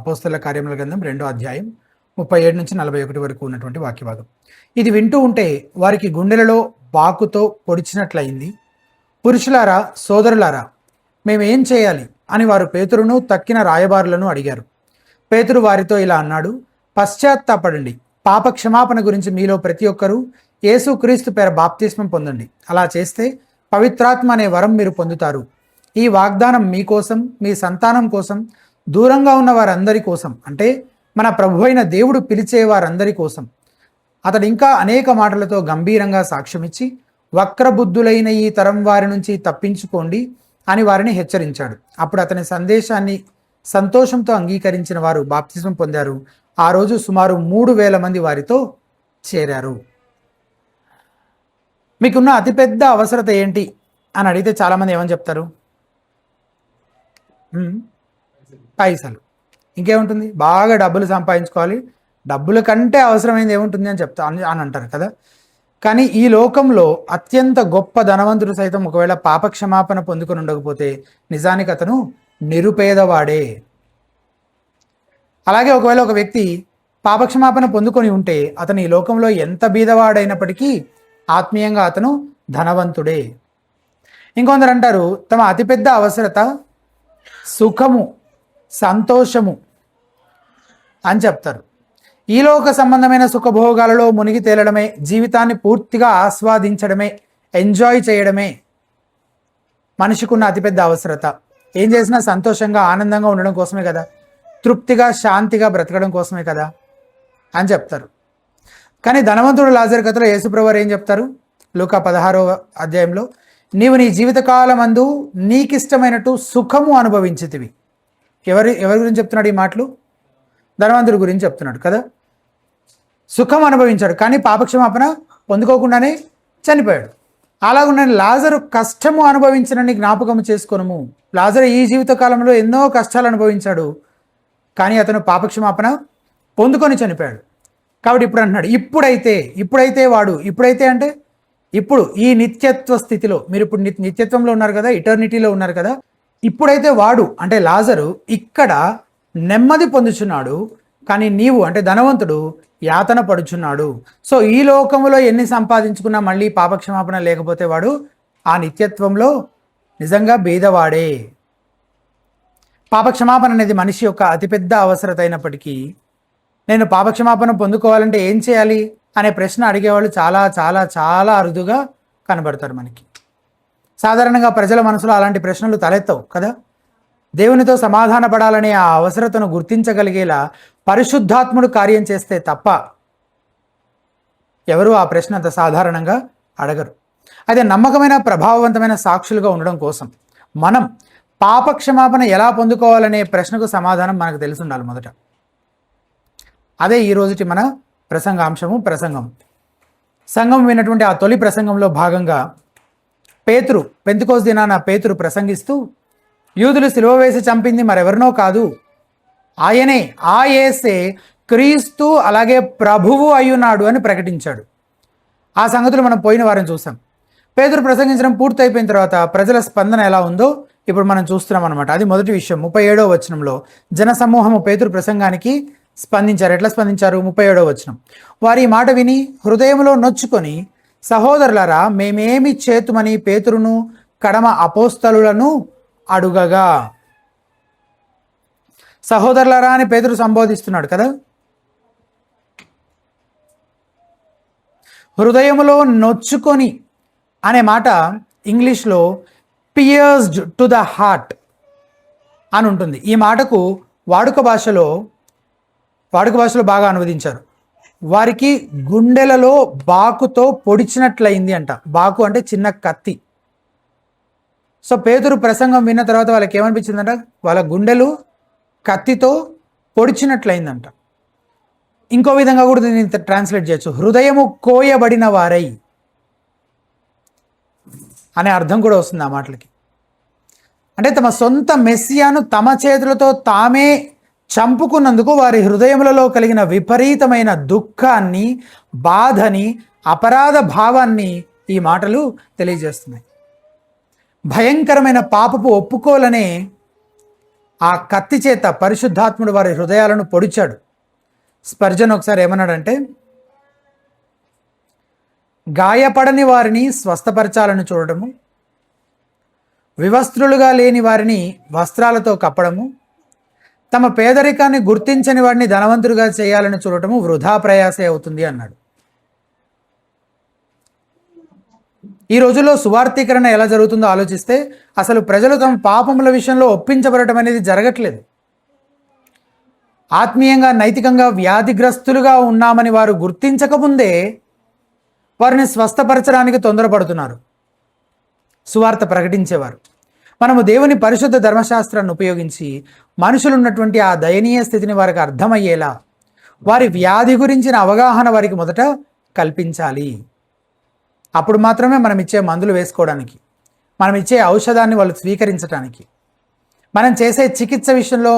అపోస్తల కార్యముల గ్రంథం 2వ అధ్యాయం 37 నుంచి 41 వరకు ఉన్నటువంటి వాక్యభాగం. ఇది వింటూ ఉంటే వారికి గుండెలలో బాకుతో పొడిచినట్లయింది. పురుషులారా, సోదరులారా, మేమేం చేయాలి అని వారు పేతురును తక్కిన రాయబారులను అడిగారు. పేతురు వారితో ఇలా అన్నాడు, పశ్చాత్తాపడండి, పాప క్షమాపణ గురించి మీలో ప్రతి ఒక్కరూ యేసుక్రీస్తు పేర బాప్తిస్మం పొందండి. అలా చేస్తే పవిత్రాత్మ అనే వరం మీరు పొందుతారు. ఈ వాగ్దానం మీకోసం, మీ సంతానం కోసం, దూరంగా ఉన్న వారందరి కోసం, అంటే మన ప్రభు అయిన దేవుడు పిలిచే వారందరి కోసం. అతడు ఇంకా అనేక మాటలతో గంభీరంగా సాక్ష్యమిచ్చి, వక్రబుద్ధులైన ఈ తరం వారి నుంచి తప్పించుకోండి అని వారిని హెచ్చరించాడు. అప్పుడు అతని సందేశాన్ని సంతోషంతో అంగీకరించిన వారు బాప్తిజం పొందారు. ఆ రోజు సుమారు 3,000 మంది వారితో చేరారు. మీకున్న అతిపెద్ద అవసరత ఏంటి అని అడిగితే చాలామంది ఏమని చెప్తారు? పైసలు. ఇంకేముంటుంది? బాగా డబ్బులు సంపాదించుకోవాలి, డబ్బుల కంటే అవసరమైంది ఏముంటుంది అని అని అంటారు కదా. కానీ ఈ లోకంలో అత్యంత గొప్ప ధనవంతుడు సైతం ఒకవేళ పాపక్షమాపణ పొందుకొని ఉండకపోతే నిజానికి అతను నిరుపేదవాడే. అలాగే ఒకవేళ ఒక వ్యక్తి పాపక్షమాపణ పొందుకొని ఉంటే అతను ఈ లోకంలో ఎంత బీదవాడైనప్పటికీ ఆత్మీయంగా అతను ధనవంతుడే. ఇంకొందరు అంటారు తమ అతిపెద్ద అవసరత సుఖము, సంతోషము అని చెప్తారు. ఈ లోక సంబంధమైన సుఖభోగాలలో మునిగి తేలడమే, జీవితాన్ని పూర్తిగా ఆస్వాదించడమే, ఎంజాయ్ చేయడమే మనిషికున్న అతిపెద్ద అవసరత. ఏం చేసినా సంతోషంగా, ఆనందంగా ఉండడం కోసమే కదా, తృప్తిగా, శాంతిగా బ్రతకడం కోసమే కదా అని చెప్తారు. కానీ ధనవంతుడు లాజరు కథలో యేసుప్రభువారు ఏం చెప్తారు? లూకా 16వ అధ్యాయంలో, నీవు నీ జీవితకాలమందు నీకిష్టమైనట్టు సుఖము అనుభవించితివి. ఎవరి గురించి చెప్తున్నాడు ఈ మాటలు? ధనవంతుడి గురించి చెప్తున్నాడు కదా. సుఖం అనుభవించాడు, కానీ పాపక్షమాపణ పొందుకోకుండానే చనిపోయాడు. అలాగున్న లాజరు కష్టము అనుభవించినని జ్ఞాపకం చేసుకోనము. లాజరు ఈ జీవితకాలంలో ఎన్నో కష్టాలు అనుభవించాడు, కానీ అతను పాపక్షమాపణ పొందుకొని చనిపోయాడు. కాబట్టి ఇప్పుడు అంటున్నాడు, ఇప్పుడైతే అంటే ఇప్పుడు ఈ నిత్యత్వ స్థితిలో, మీరు ఇప్పుడు నిత్యత్వంలో ఉన్నారు కదా, ఇటర్నిటీలో ఉన్నారు కదా, ఇప్పుడైతే వాడు అంటే లాజరు ఇక్కడ నెమ్మది పొందుచున్నాడు, కానీ నీవు అంటే ధనవంతుడు యాతన పడుచున్నాడు. సో ఈ లోకంలో ఎన్ని సంపాదించుకున్నా మళ్ళీ పాపక్షమాపణ లేకపోతే వాడు ఆ నిత్యత్వంలో నిజంగా బీదవాడే. పాపక్షమాపణ అనేది మనిషి యొక్క అతిపెద్ద అవసరత అయినప్పటికీ నేను పాపక్షమాపణ పొందుకోవాలంటే ఏం చేయాలి అనే ప్రశ్న అడిగేవాళ్ళు చాలా చాలా చాలా అరుదుగా కనబడతారు మనకి. సాధారణంగా ప్రజల మనసులో అలాంటి ప్రశ్నలు తలెత్తవు కదా. దేవునితో సమాధాన పడాలనే ఆ అవసరతను గుర్తించగలిగేలా పరిశుద్ధాత్ముడు కార్యం చేస్తే తప్ప ఎవరు ఆ ప్రశ్న అంత సాధారణంగా అడగరు. అయితే నమ్మకమైన, ప్రభావవంతమైన సాక్షులుగా ఉండడం కోసం మనం పాపక్షమాపణ ఎలా పొందుకోవాలనే ప్రశ్నకు సమాధానం మనకు తెలిసి ఉండాలి మొదట. అదే ఈరోజుటి మన ప్రసంగం. సంఘం విన్నటువంటి ఆ తొలి ప్రసంగంలో భాగంగా పెంతెకోస్తు దినాన పేతురు ప్రసంగిస్తూ, యూదులు సిలువ వేసి చంపింది మరెవరినో కాదు, ఆయనే, ఆ యేసే క్రీస్తు, అలాగే ప్రభువు అయ్యున్నాడు అని ప్రకటించాడు. ఆ సంగతులు మనం పోయిన వారం చూసాం. పేతురు ప్రసంగించడం పూర్తయిపోయిన తర్వాత ప్రజల స్పందన ఎలా ఉందో ఇప్పుడు మనం చూస్తున్నాం అనమాట. అది మొదటి విషయం. 37వ వచనంలో జనసమూహము పేతురు ప్రసంగానికి స్పందించారు. ఎట్లా స్పందించారు? 37వ వచనం, వారి మాట విని హృదయంలో నొచ్చుకొని, సహోదరులారా, మేమేమి చేతుమని పేతురును కడమ అపోస్తలులను అడుగగా. సహోదరులారా అని పేతురు సంబోధిస్తున్నాడు కదా. హృదయములో నొచ్చుకొని అనే మాట ఇంగ్లీష్లో పియర్స్డ్ టు ద హార్ట్ అని ఉంటుంది. ఈ మాటకు వాడుక భాషలో బాగా అనువదించారు. వారికి గుండెలలో బాకుతో పొడిచినట్లయింది అంట. బాకు అంటే చిన్న కత్తి. సో పేతురు ప్రసంగం విన్న తర్వాత వాళ్ళకి ఏమనిపించిందంట? వాళ్ళ గుండెలు కత్తితో పొడిచినట్లయిందంట. ఇంకో విధంగా కూడా దీన్ని ట్రాన్స్లేట్ చేయొచ్చు, హృదయము కోయబడిన వారై అనే అర్థం కూడా వస్తుంది ఆ మాటలకి. అంటే తమ సొంత మెస్సియాను తమ చేతులతో తామే చంపుకున్నందుకు వారి హృదయములలో కలిగిన విపరీతమైన దుఃఖాన్ని, బాధని, అపరాధ భావాన్ని ఈ మాటలు తెలియజేస్తున్నాయి. భయంకరమైన పాపపు ఒప్పుకోలనే ఆ కత్తి చేత పరిశుద్ధాత్ముడు వారి హృదయాలను పొడిచాడు. స్పర్జన్ ఒకసారి ఏమన్నాడంటే, గాయపడని వారిని స్వస్థపరచాలని చూడటము, వివస్త్రులుగా లేని వారిని వస్త్రాలతో కప్పడము, తమ పేదరికాన్ని గుర్తించని వాడిని ధనవంతుడిగా చేయాలని చూడటము వృధా ప్రయాసే అవుతుంది అన్నాడు. ఈ రోజుల్లో సువార్థీకరణ ఎలా జరుగుతుందో ఆలోచిస్తే అసలు ప్రజలు తమ పాపముల విషయంలో ఒప్పించబడటం అనేది జరగట్లేదు. ఆత్మీయంగా నైతికంగా వ్యాధిగ్రస్తులుగా ఉన్నామని వారు గుర్తించకముందే వారిని స్వస్థపరచడానికి తొందరపడుతున్నారు సువార్త ప్రకటించేవారు. మనము దేవుని పరిశుద్ధ ధర్మశాస్త్రాన్ని ఉపయోగించి మనుషులు ఉన్నటువంటి ఆ దయనీయ స్థితిని వారికి అర్థమయ్యేలా వారి వ్యాధి గురించిన అవగాహన వారికి మొదట కల్పించాలి. అప్పుడు మాత్రమే మనం ఇచ్చే మందులు వేసుకోవడానికి, మనం ఇచ్చే ఔషధాన్ని వాళ్ళు స్వీకరించడానికి, మనం చేసే చికిత్స విషయంలో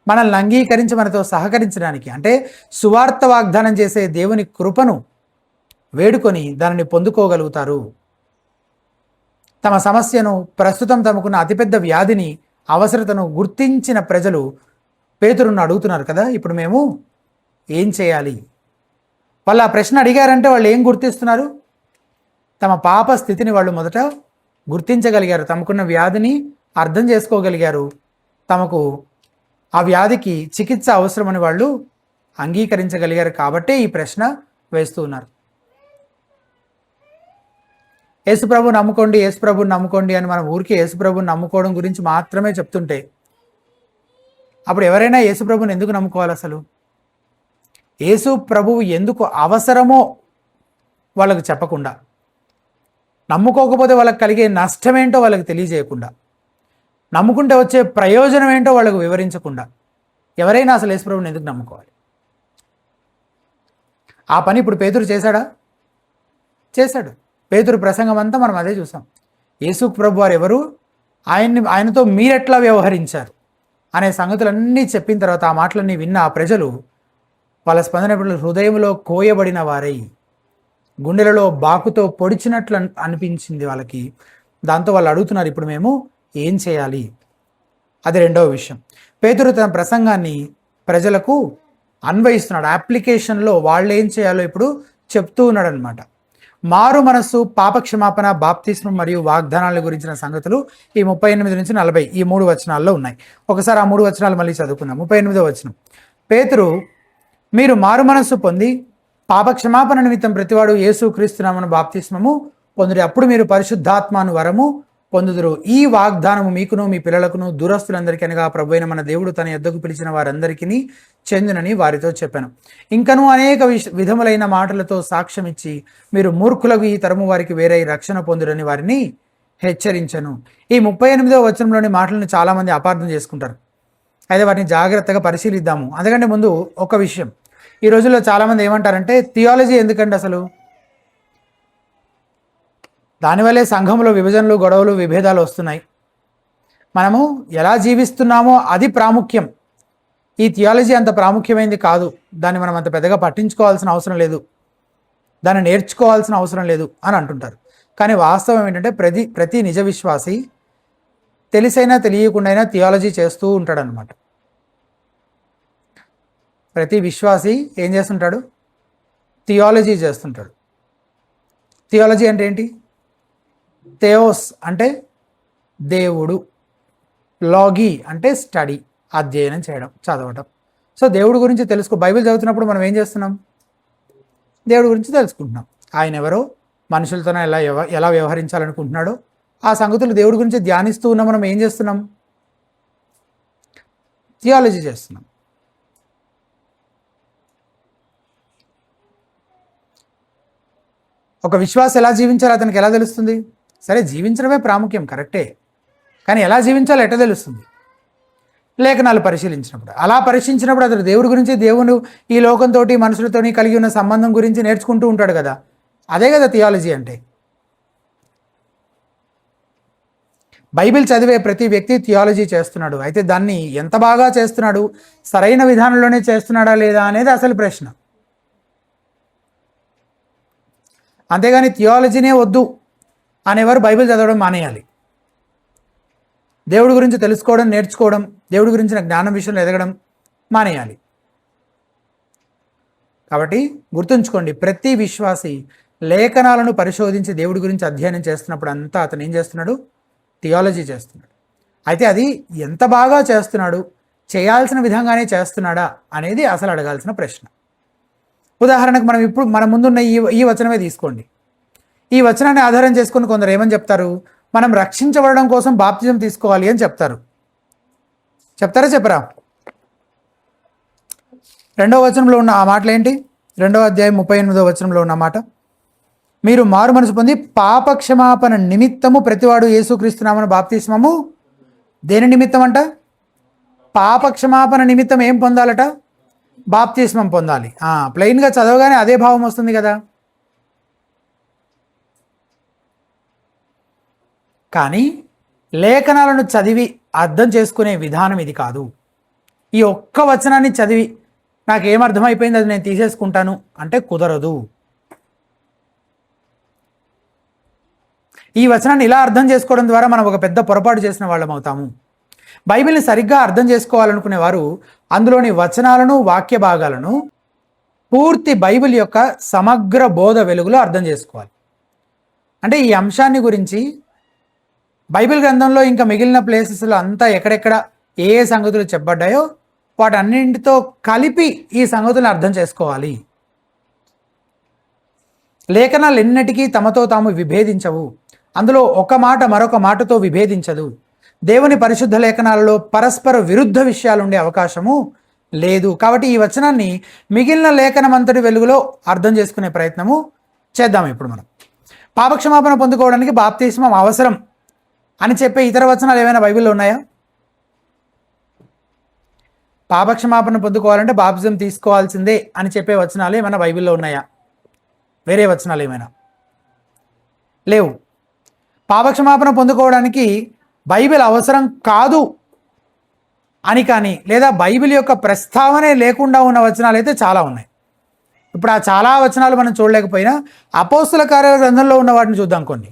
మనల్ని అంగీకరించి మనతో సహకరించడానికి, అంటే సువార్త వాగ్దానం చేసే దేవుని కృపను వేడుకొని దానిని పొందుకోగలుగుతారు. తమ సమస్యను, ప్రస్తుతం తమకున్న అతిపెద్ద వ్యాధిని, అవసరతను గుర్తించిన ప్రజలు పేతురును అడుగుతున్నారు కదా, ఇప్పుడు మేము ఏం చేయాలి? వాళ్ళు ఆ ప్రశ్న అడిగారంటే వాళ్ళు ఏం గుర్తిస్తున్నారు? తమ పాప స్థితిని వాళ్ళు మొదట గుర్తించగలిగారు, తమకున్న వ్యాధిని అర్థం చేసుకోగలిగారు, తమకు ఆ వ్యాధికి చికిత్స అవసరమని వాళ్ళు అంగీకరించగలిగారు. కాబట్టే ఈ ప్రశ్న వేస్తూ ఉన్నారు. యేసుప్రభు నమ్ముకోండి, యేసుప్రభుని నమ్ముకోండి అని మనం ఊరికే యేసుప్రభుని నమ్ముకోవడం గురించి మాత్రమే చెప్తుంటే అప్పుడు ఎవరైనా యేసుప్రభుని ఎందుకు నమ్ముకోవాలి? అసలు యేసు ప్రభువు ఎందుకు అవసరమో వాళ్ళకు చెప్పకుండా, నమ్ముకోకపోతే వాళ్ళకి కలిగే నష్టమేంటో వాళ్ళకి తెలియజేయకుండా, నమ్ముకుంటే వచ్చే ప్రయోజనం ఏంటో వాళ్ళకు వివరించకుండా ఎవరైనా అసలు యేసుప్రభుని ఎందుకు నమ్ముకోవాలి? ఆ పని ఇప్పుడు పేతురు చేశాడా? చేశాడు. పేతురు ప్రసంగం అంతా మనం అదే చూసాం. యేసు ప్రభు వారు ఎవరు, ఆయనతో మీరెట్లా వ్యవహరించారు అనే సంగతులన్నీ చెప్పిన తర్వాత ఆ మాటలన్నీ విన్న ఆ ప్రజలు వాళ్ళ స్పందన హృదయంలో కోయబడిన వారై గుండెలలో బాకుతో పొడిచినట్లు అనిపించింది వాళ్ళకి. దాంతో వాళ్ళు అడుగుతున్నారు, ఇప్పుడు మేము ఏం చేయాలి? అది రెండవ విషయం. పేతురు తన ప్రసంగాన్ని ప్రజలకు అన్వయిస్తున్నాడు. అప్లికేషన్లో వాళ్ళు ఏం చేయాలో ఇప్పుడు చెప్తూ ఉన్నాడు అనమాట. మారు మనస్సు, పాపక్షమాపణ, బాప్తిస్మం మరియు వాగ్దానాల గురించిన సంగతులు ఈ 38 నుంచి 40 ఈ 3 వచనాల్లో ఉన్నాయి. ఒకసారి ఆ 3 వచనాలు మళ్ళీ చదువుకుందాం. 38వ వచనం, పేతురు, మీరు మారు మనస్సు పొంది పాపక్షమాపణ నిమిత్తం ప్రతివాడు యేసు క్రీస్తునామమున బాప్తిస్మము పొందుడి, అప్పుడు మీరు పరిశుద్ధాత్మను వరము పొందుదురు. ఈ వాగ్దానము మీకును మీ పిల్లలకును దూరస్తులందరికీ అనగా ప్రభువైన మన దేవుడు తన యొద్దకు పిలిచిన వారందరికీ చెందునని వారితో చెప్పాను. ఇంకనూ అనేక విధములైన మాటలతో సాక్ష్యం ఇచ్చి మీరు మూర్ఖులకు ఈ తరము వారికి వేరే రక్షణ పొందురని వారిని హెచ్చరించను. ఈ 38వ వచనంలోని మాటలను చాలామంది అపార్థం చేసుకుంటారు. అయితే వాటిని జాగ్రత్తగా పరిశీలిద్దాము. అందుకంటే ముందు ఒక విషయం, ఈ రోజుల్లో చాలామంది ఏమంటారంటే థియాలజీ ఎందుకండి అసలు? దానివల్లే సంఘంలో విభజనలు, గొడవలు, విభేదాలు వస్తున్నాయి. మనము ఎలా జీవిస్తున్నామో అది ప్రాముఖ్యం. ఈ థియాలజీ అంత ప్రాముఖ్యమైనది కాదు, దాన్ని మనం అంత పెద్దగా పట్టించుకోవాల్సిన అవసరం లేదు, దాన్ని నేర్చుకోవాల్సిన అవసరం లేదు అని అంటుంటారు. కానీ వాస్తవం ఏంటంటే ప్రతి నిజ విశ్వాసి తెలిసైనా తెలియకుండా థియాలజీ చేస్తూ ఉంటాడనమాట. ప్రతి విశ్వాసి ఏం చేస్తుంటాడు? థియాలజీ చేస్తుంటాడు. థియాలజీ అంటే ఏంటి? థెయోస్ అంటే దేవుడు, లాగి అంటే స్టడీ, అధ్యయనం చేయడం, చదవటం. సో దేవుడి గురించి బైబిల్ చదువుతున్నప్పుడు మనం ఏం చేస్తున్నాం? దేవుడి గురించి తెలుసుకుంటున్నాం. ఆయన ఎవరో, మనుషులతో ఎలా వ్యవహరించాలనుకుంటున్నాడో ఆ సంగతులు దేవుడి గురించి ధ్యానిస్తూ ఉన్న మనం ఏం చేస్తున్నాం? థియాలజీ చేస్తున్నాం. ఒక విశ్వాసం ఎలా జీవించాలో అతనికి ఎలా తెలుస్తుంది? సరే, జీవించడమే ప్రాముఖ్యం, కరెక్టే, కానీ ఎలా జీవించాలో ఎట్లా తెలుస్తుంది? లేఖనాలు పరిశీలించినప్పుడు, అలా పరిశీలించినప్పుడు అతడు దేవుడి గురించి, దేవుడు ఈ లోకంతో మనుషులతో కలిగి ఉన్న సంబంధం గురించి నేర్చుకుంటూ ఉంటాడు కదా. అదే కదా థియాలజీ అంటే. బైబిల్ చదివే ప్రతి వ్యక్తి థియాలజీ చేస్తున్నాడు. అయితే దాన్ని ఎంత బాగా చేస్తున్నాడు, సరైన విధానంలోనే చేస్తున్నాడా లేదా అనేది అసలు ప్రశ్న. అంతేగాని థియాలజీనే వద్దు అనేవారు బైబిల్ చదవడం మానేయాలి. దేవుడి గురించి తెలుసుకోవడం, నేర్చుకోవడం, దేవుడి గురించిన జ్ఞానం విషయంలో ఎదగడం మానేయాలి. కాబట్టి గుర్తుంచుకోండి, ప్రతి విశ్వాసి లేఖనాలను పరిశోధించి దేవుడి గురించి అధ్యయనం చేస్తున్నప్పుడు అంతా అతను ఏం చేస్తున్నాడు? థియాలజీ చేస్తున్నాడు. అయితే అది ఎంత బాగా చేస్తున్నాడు, చేయాల్సిన విధంగానే చేస్తున్నాడా అనేది అసలు అడగాల్సిన ప్రశ్న. ఉదాహరణకు మనం ఇప్పుడు మన ముందున్న ఈ వచనమే తీసుకోండి. ఈ వచనాన్ని ఆధారం చేసుకుని కొందరు ఏమని చెప్తారు? మనం రక్షించబడడం కోసం బాప్తిజం తీసుకోవాలి అని చెప్తారు. చెప్తారా చెప్పరా? 2వ వచనంలో ఉన్న ఆ మాటలు ఏంటి? 2వ అధ్యాయం 38వ వచనంలో ఉన్న మాట, మీరు మారు మనసు పొంది పాప క్షమాపణ నిమిత్తము ప్రతివాడు యేసుక్రీస్తునామమున బాప్తిస్మము. దేని నిమిత్తం అంట? పాప క్షమాపణ నిమిత్తం ఏం పొందాలట? బాప్తిస్మం పొందాలి. ప్లెయిన్గా చదవగానే అదే భావం వస్తుంది కదా. కానీ లేఖనాలను చదివి అర్థం చేసుకునే విధానం ఇది కాదు. ఈ ఒక్క వచనాన్ని చదివి నాకేమర్థమైపోయింది అది నేను తీసేసుకుంటాను అంటే కుదరదు. ఈ వచనాన్ని ఇలా అర్థం చేసుకోవడం ద్వారా మనం ఒక పెద్ద పొరపాటు చేసిన వాళ్ళం అవుతాము. బైబిల్ని సరిగ్గా అర్థం చేసుకోవాలనుకునేవారు అందులోని వచనాలను, వాక్య భాగాలను పూర్తి బైబిల్ యొక్క సమగ్ర బోధ వెలుగులో అర్థం చేసుకోవాలి. అంటే ఈ అంశాన్ని గురించి బైబిల్ గ్రంథంలో ఇంకా మిగిలిన ప్లేసెస్లో అంతా ఎక్కడెక్కడ ఏ సంగతులు చెప్పబడ్డాయో వాటన్నింటితో కలిపి ఈ సంగతులను అర్థం చేసుకోవాలి. లేఖనాలు ఎన్నటికీ తమతో తాము విభేదించవు. అందులో ఒక మాట మరొక మాటతో విభేదించదు. దేవుని పరిశుద్ధ లేఖనాలలో పరస్పర విరుద్ధ విషయాలు ఉండే అవకాశము లేదు. కాబట్టి ఈ వచనాన్ని మిగిలిన లేఖనమంతటి వెలుగులో అర్థం చేసుకునే ప్రయత్నము చేద్దాం. ఇప్పుడు మనం పాపక్షమాపణ పొందుకోవడానికి బాప్తిస్మం అవసరం అని చెప్పే ఇతర వచనాలు ఏమైనా బైబిల్లో ఉన్నాయా? పాపక్షమాపణ పొందుకోవాలంటే బాప్తిజం తీసుకోవాల్సిందే అని చెప్పే వచనాలు ఏమైనా బైబిల్లో ఉన్నాయా? వేరే వచనాలు ఏమైనా లేవు. పాపక్షమాపణ పొందుకోవడానికి బైబిల్ అవసరం కాదు అని కానీ, లేదా బైబిల్ యొక్క ప్రస్తావనే లేకుండా ఉన్న వచనాలు అయితే చాలా ఉన్నాయి. ఇప్పుడు ఆ చాలా వచనాలు మనం చూడలేకపోయినా అపోస్తుల కార్యాల గ్రంథంలో ఉన్న వాటిని చూద్దాం. కొన్ని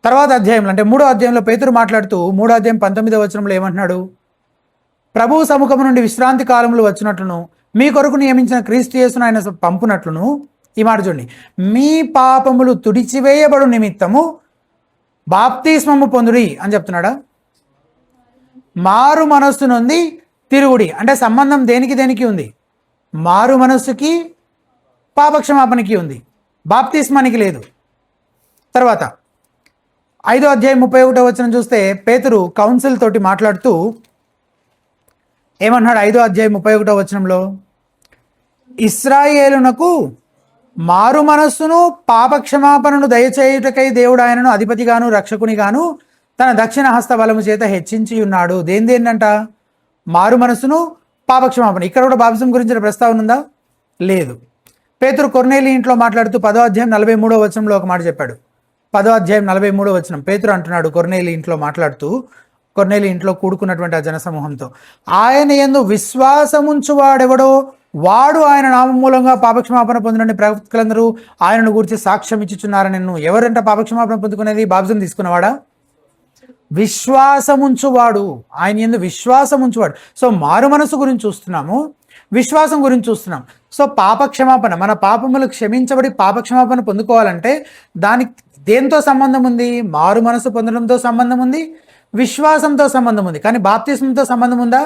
తర్వాత అధ్యాయంలో, అంటే 3వ అధ్యాయంలో పేతురు మాట్లాడుతూ 3వ అధ్యాయం 19వ వచనంలో ఏమంటున్నాడు? ప్రభువు సముఖము నుండి విశ్రాంతి కాలములు వచ్చినట్లును మీ కొరకు నియమించిన క్రీస్తు యేసును ఆయన పంపునట్లును, ఈ మాట చూడండి, మీ పాపములు తుడిచివేయబడు నిమిత్తము బాప్తిస్మము పొందుడి అని చెప్తున్నాడా? మారు మనస్సు నుండి తిరుగుడి అంటే సంబంధం దేనికి దేనికి ఉంది? మారు మనస్సుకి పాపక్షమాపణకి ఉంది, బాప్తిస్మానికి లేదు. తర్వాత 5వ అధ్యాయం 31వ వచనం చూస్తే పేతురు కౌన్సిల్ తోటి మాట్లాడుతూ ఏమన్నాడు? 5వ అధ్యాయం 31వ వచనంలో, ఇశ్రాయేలునకు మారు మనస్సును పాపక్షమాపణను దయచేయుటకై దేవుడు ఆయనను అధిపతిగాను రక్షకునిగాను తన దక్షిణ హస్త బలము చేత హెచ్చించి ఉన్నాడు. దేందేంటంట? మారు మనస్సును, పాపక్షమాపణ. ఇక్కడ కూడా బాప్తిజం గురించిన ప్రస్తావన ఉందా? లేదు. పేతురు కొర్నేలి ఇంట్లో మాట్లాడుతూ 10వ అధ్యాయం 43వ వచనంలో ఒక మాట చెప్పాడు. 10వ అధ్యాయం 43వ వచనం పేతురు అంటున్నాడు కొర్నేలి ఇంట్లో మాట్లాడుతూ, కొర్నేలి ఇంట్లో కూడుకున్నటువంటి ఆ జనసమూహంతో, ఆయన యందు విశ్వాసముంచువాడెవడో వాడు ఆయన నామం మూలంగా పాపక్షమాపణ పొందినని ప్రవక్తలందరూ ఆయనను గురించి సాక్ష్యం ఇచ్చుచున్నారని. నేను ఎవరంట పాపక్షమాపణ పొందుకునేది? బాప్తిజం తీసుకున్నవాడా? విశ్వాసముంచువాడు, ఆయన యందు విశ్వాసం ఉంచువాడు. సో మారు మనసు గురించి చూస్తున్నాము, విశ్వాసం గురించి చూస్తున్నాం. సో పాపక్షమాపణ, మన పాపములు క్షమించబడి పాపక్షమాపణ పొందుకోవాలంటే దానికి దేంతో సంబంధం ఉంది? మారు మనసు పొందడంతో సంబంధం ఉంది, విశ్వాసంతో సంబంధం ఉంది. కానీ బాప్తిస్మంతో సంబంధం ఉందా?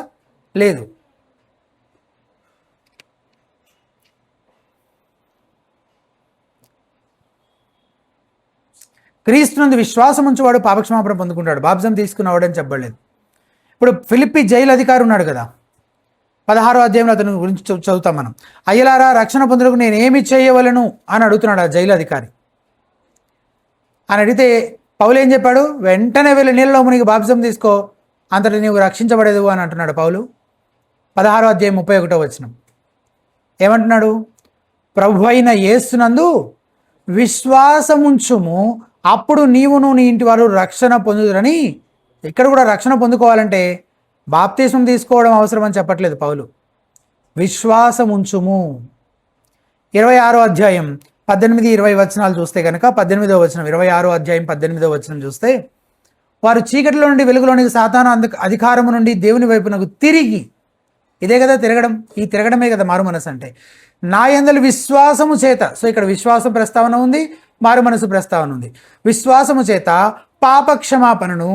లేదు. క్రీస్తు నందు విశ్వాసం ఉంచేవాడు పాపక్షమాపణ పొందుకుంటాడు, బాప్తిజం తీసుకున్నవాడు అని చెప్పలేదు. ఇప్పుడు ఫిలిప్పి జైలు అధికారి ఉన్నాడు కదా, 16వ అధ్యాయంలో అతని గురించి చదువుతాం మనం. అయ్యలారా, రక్షణ పొందుటకు నేను ఏమి చేయవలను అని అడుగుతున్నాడు ఆ జైలు అధికారి. అని అడిగితే పౌలు ఏం చెప్పాడు? వెంటనే వెళ్ళి నీళ్ళలో మునిగి బాప్తిజం తీసుకో, అంతటి నీవు రక్షించబడేదు అని అంటున్నాడు పౌలు. 16వ అధ్యాయం 31వ వచనం ఏమంటున్నాడు? ప్రభు అయిన యేసునందు విశ్వాసముంచుము, అప్పుడు నీవును నీ ఇంటి వారు రక్షణ పొందుదురని. ఇక్కడ కూడా రక్షణ పొందుకోవాలంటే బాప్తిస్మం తీసుకోవడం అవసరం అని చెప్పట్లేదు పౌలు. విశ్వాసం ఉంచుము. 26వ అధ్యాయం 18-20 వచనాలు చూస్తే కనుక 18వ వచనం, 26వ అధ్యాయం 18వ వచనం చూస్తే వారు చీకటిలో నుండి వెలుగులోనికి సాతాను అధికారము నుండి దేవుని వైపునకు తిరిగి, ఇదే కదా తిరగడం, ఈ తిరగడమే కదా మారు మనసు అంటే. నా యందలి విశ్వాసము చేత, సో ఇక్కడ విశ్వాసం ప్రస్తావన ఉంది, మారు మనసు ప్రస్తావన ఉంది. విశ్వాసము చేత పాప క్షమాపణను,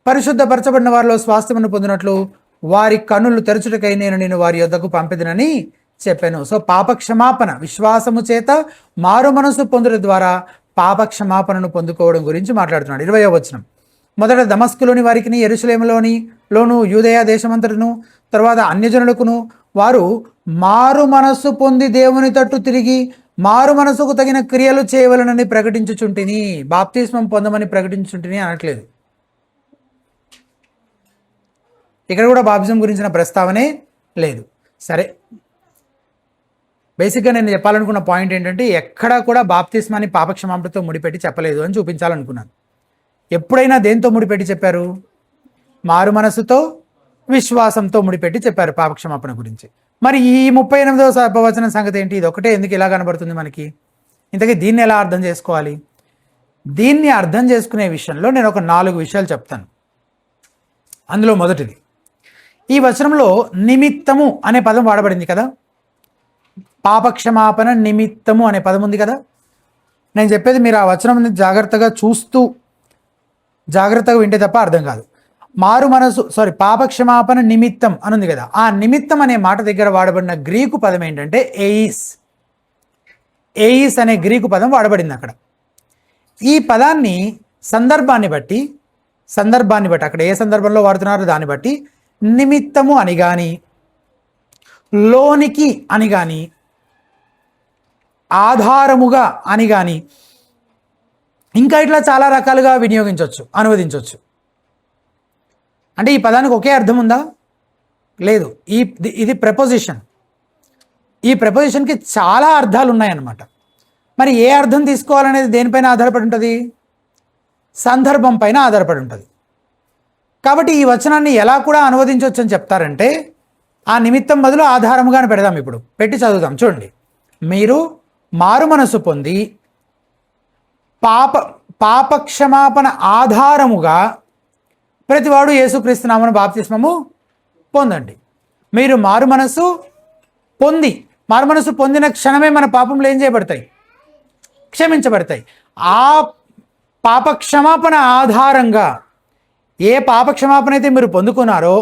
పరిశుద్ధపరచబడిన వారిలో స్వాస్థ్యమును పొందినట్లు వారి కన్నులు తెరచుటకై నేను వారి యొద్దకు పంపిదనని చెప్పాను. సో పాప క్షమాపణ విశ్వాసము చేత మారు మనసు పొందుట ద్వారా పాప క్షమాపణను పొందుకోవడం గురించి మాట్లాడుతున్నాడు. 20వ వచనం. మొదట దమస్కులోని వారికి, యెరూషలేములోను యూదయ దేశమంతటను తర్వాత అన్యజనులకును వారు మారు మనస్సు పొంది దేవుని తట్టు తిరిగి మారు మనసుకు తగిన క్రియలు చేయవలనని ప్రకటించుచుంటిని. బాప్తిస్మం పొందమని ప్రకటించుంటిని అనట్లేదు. ఇక్కడ కూడా బాప్తిజం గురించిన ప్రస్తావనే లేదు. సరే, బేసిక్గా నేను చెప్పాలనుకున్న పాయింట్ ఏంటంటే ఎక్కడా కూడా బాప్తిస్మాన్ని పాపక్షమాపణతో ముడిపెట్టి చెప్పలేదు అని చూపించాలనుకున్నాను. ఎప్పుడైనా దేంతో ముడిపెట్టి చెప్పారు? మారు మనసుతో, విశ్వాసంతో ముడిపెట్టి చెప్పారు పాపక్షమాపణ గురించి. మరి ఈ 38వ వచనం సంగతి ఏంటి? ఇది ఒకటే ఎందుకు ఇలా కనబడుతుంది మనకి? ఇంతకీ దీన్ని ఎలా అర్థం చేసుకోవాలి? దీన్ని అర్థం చేసుకునే విషయంలో నేను ఒక 4 విషయాలు చెప్తాను. అందులో మొదటిది, ఈ వచనంలో నిమిత్తము అనే పదం వాడబడింది కదా, పాపక్షమాపణ నిమిత్తము అనే పదం ఉంది కదా. నేను చెప్పేది మీరు ఆ వచనం జాగ్రత్తగా చూస్తూ జాగ్రత్తగా వింటే తప్ప అర్థం కాదు. పాపక్షమాపణ నిమిత్తం అనుంది కదా, ఆ నిమిత్తం అనే మాట దగ్గర వాడబడిన గ్రీకు పదం ఏంటంటే ఎయిస్. ఎయిస్ అనే గ్రీకు పదం వాడబడింది అక్కడ. ఈ పదాన్ని సందర్భాన్ని బట్టి అక్కడ ఏ సందర్భంలో వాడుతున్నారో దాన్ని బట్టి నిమిత్తము అని కానీ, లోనికి అని కానీ, ఆధారముగా అని కానీ, ఇంకా ఇట్లా చాలా రకాలుగా అనువదించవచ్చు. అంటే ఈ పదానికి ఒకే అర్థం ఉందా? లేదు. ఇది ప్రపోజిషన్. ఈ ప్రపోజిషన్కి చాలా అర్థాలు ఉన్నాయన్నమాట. మరి ఏ అర్థం తీసుకోవాలనేది దేనిపైన ఆధారపడి ఉంటుంది? సందర్భం పైన ఆధారపడి ఉంటుంది. కాబట్టి ఈ వచనాన్ని ఎలా కూడా అనువదించవచ్చు అని చెప్తారంటే, ఆ నిమిత్తం బదులు ఆధారముగానే పెడదాం. ఇప్పుడు పెట్టి చదువుదాం. చూడండి, మీరు మారు మనసు పొంది పాపక్షమాపణ ఆధారముగా ప్రతివాడు యేసుక్రీస్తు నామమున బాప్తిస్మము పొందండి. మీరు మారు మనసు పొందిన క్షణమే మన పాపములు ఏం చేయబడతాయి? క్షమించబడతాయి. ఆ పాపక్షమాపణ ఆధారంగా ఏ పాపక్షమాపణ అయితే మీరు పొందుకున్నారో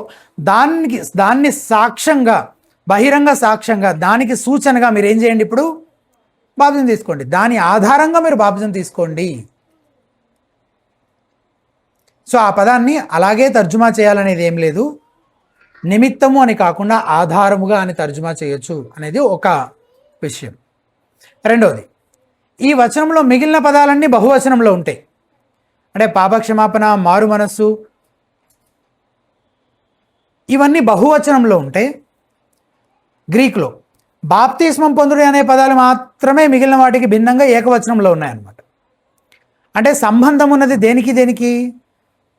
దాన్ని సాక్ష్యంగా, బహిరంగ సాక్ష్యంగా, దానికి సూచనగా మీరు ఏం చేయండి? ఇప్పుడు బాప్తిజం తీసుకోండి. దాని ఆధారంగా మీరు బాప్తిజం తీసుకోండి. సో ఆ పదాన్ని అలాగే తర్జుమా చేయాలనేది ఏం లేదు. నిమిత్తము అని కాకుండా ఆధారముగా అని తర్జుమా చేయొచ్చు అనేది ఒక విషయం. రెండవది, ఈ వచనంలో మిగిలిన పదాలన్నీ బహువచనంలో ఉంటాయి. అంటే పాపక్షమాపణ, మారు మనస్సు, ఇవన్నీ బహువచనంలో ఉంటాయి. గ్రీకులో బాప్తిస్మం పొందుడు అనే పదాలు మాత్రమే మిగిలిన వాటికి భిన్నంగా ఏకవచనంలో ఉన్నాయన్నమాట. అంటే సంబంధం ఉన్నది దేనికి?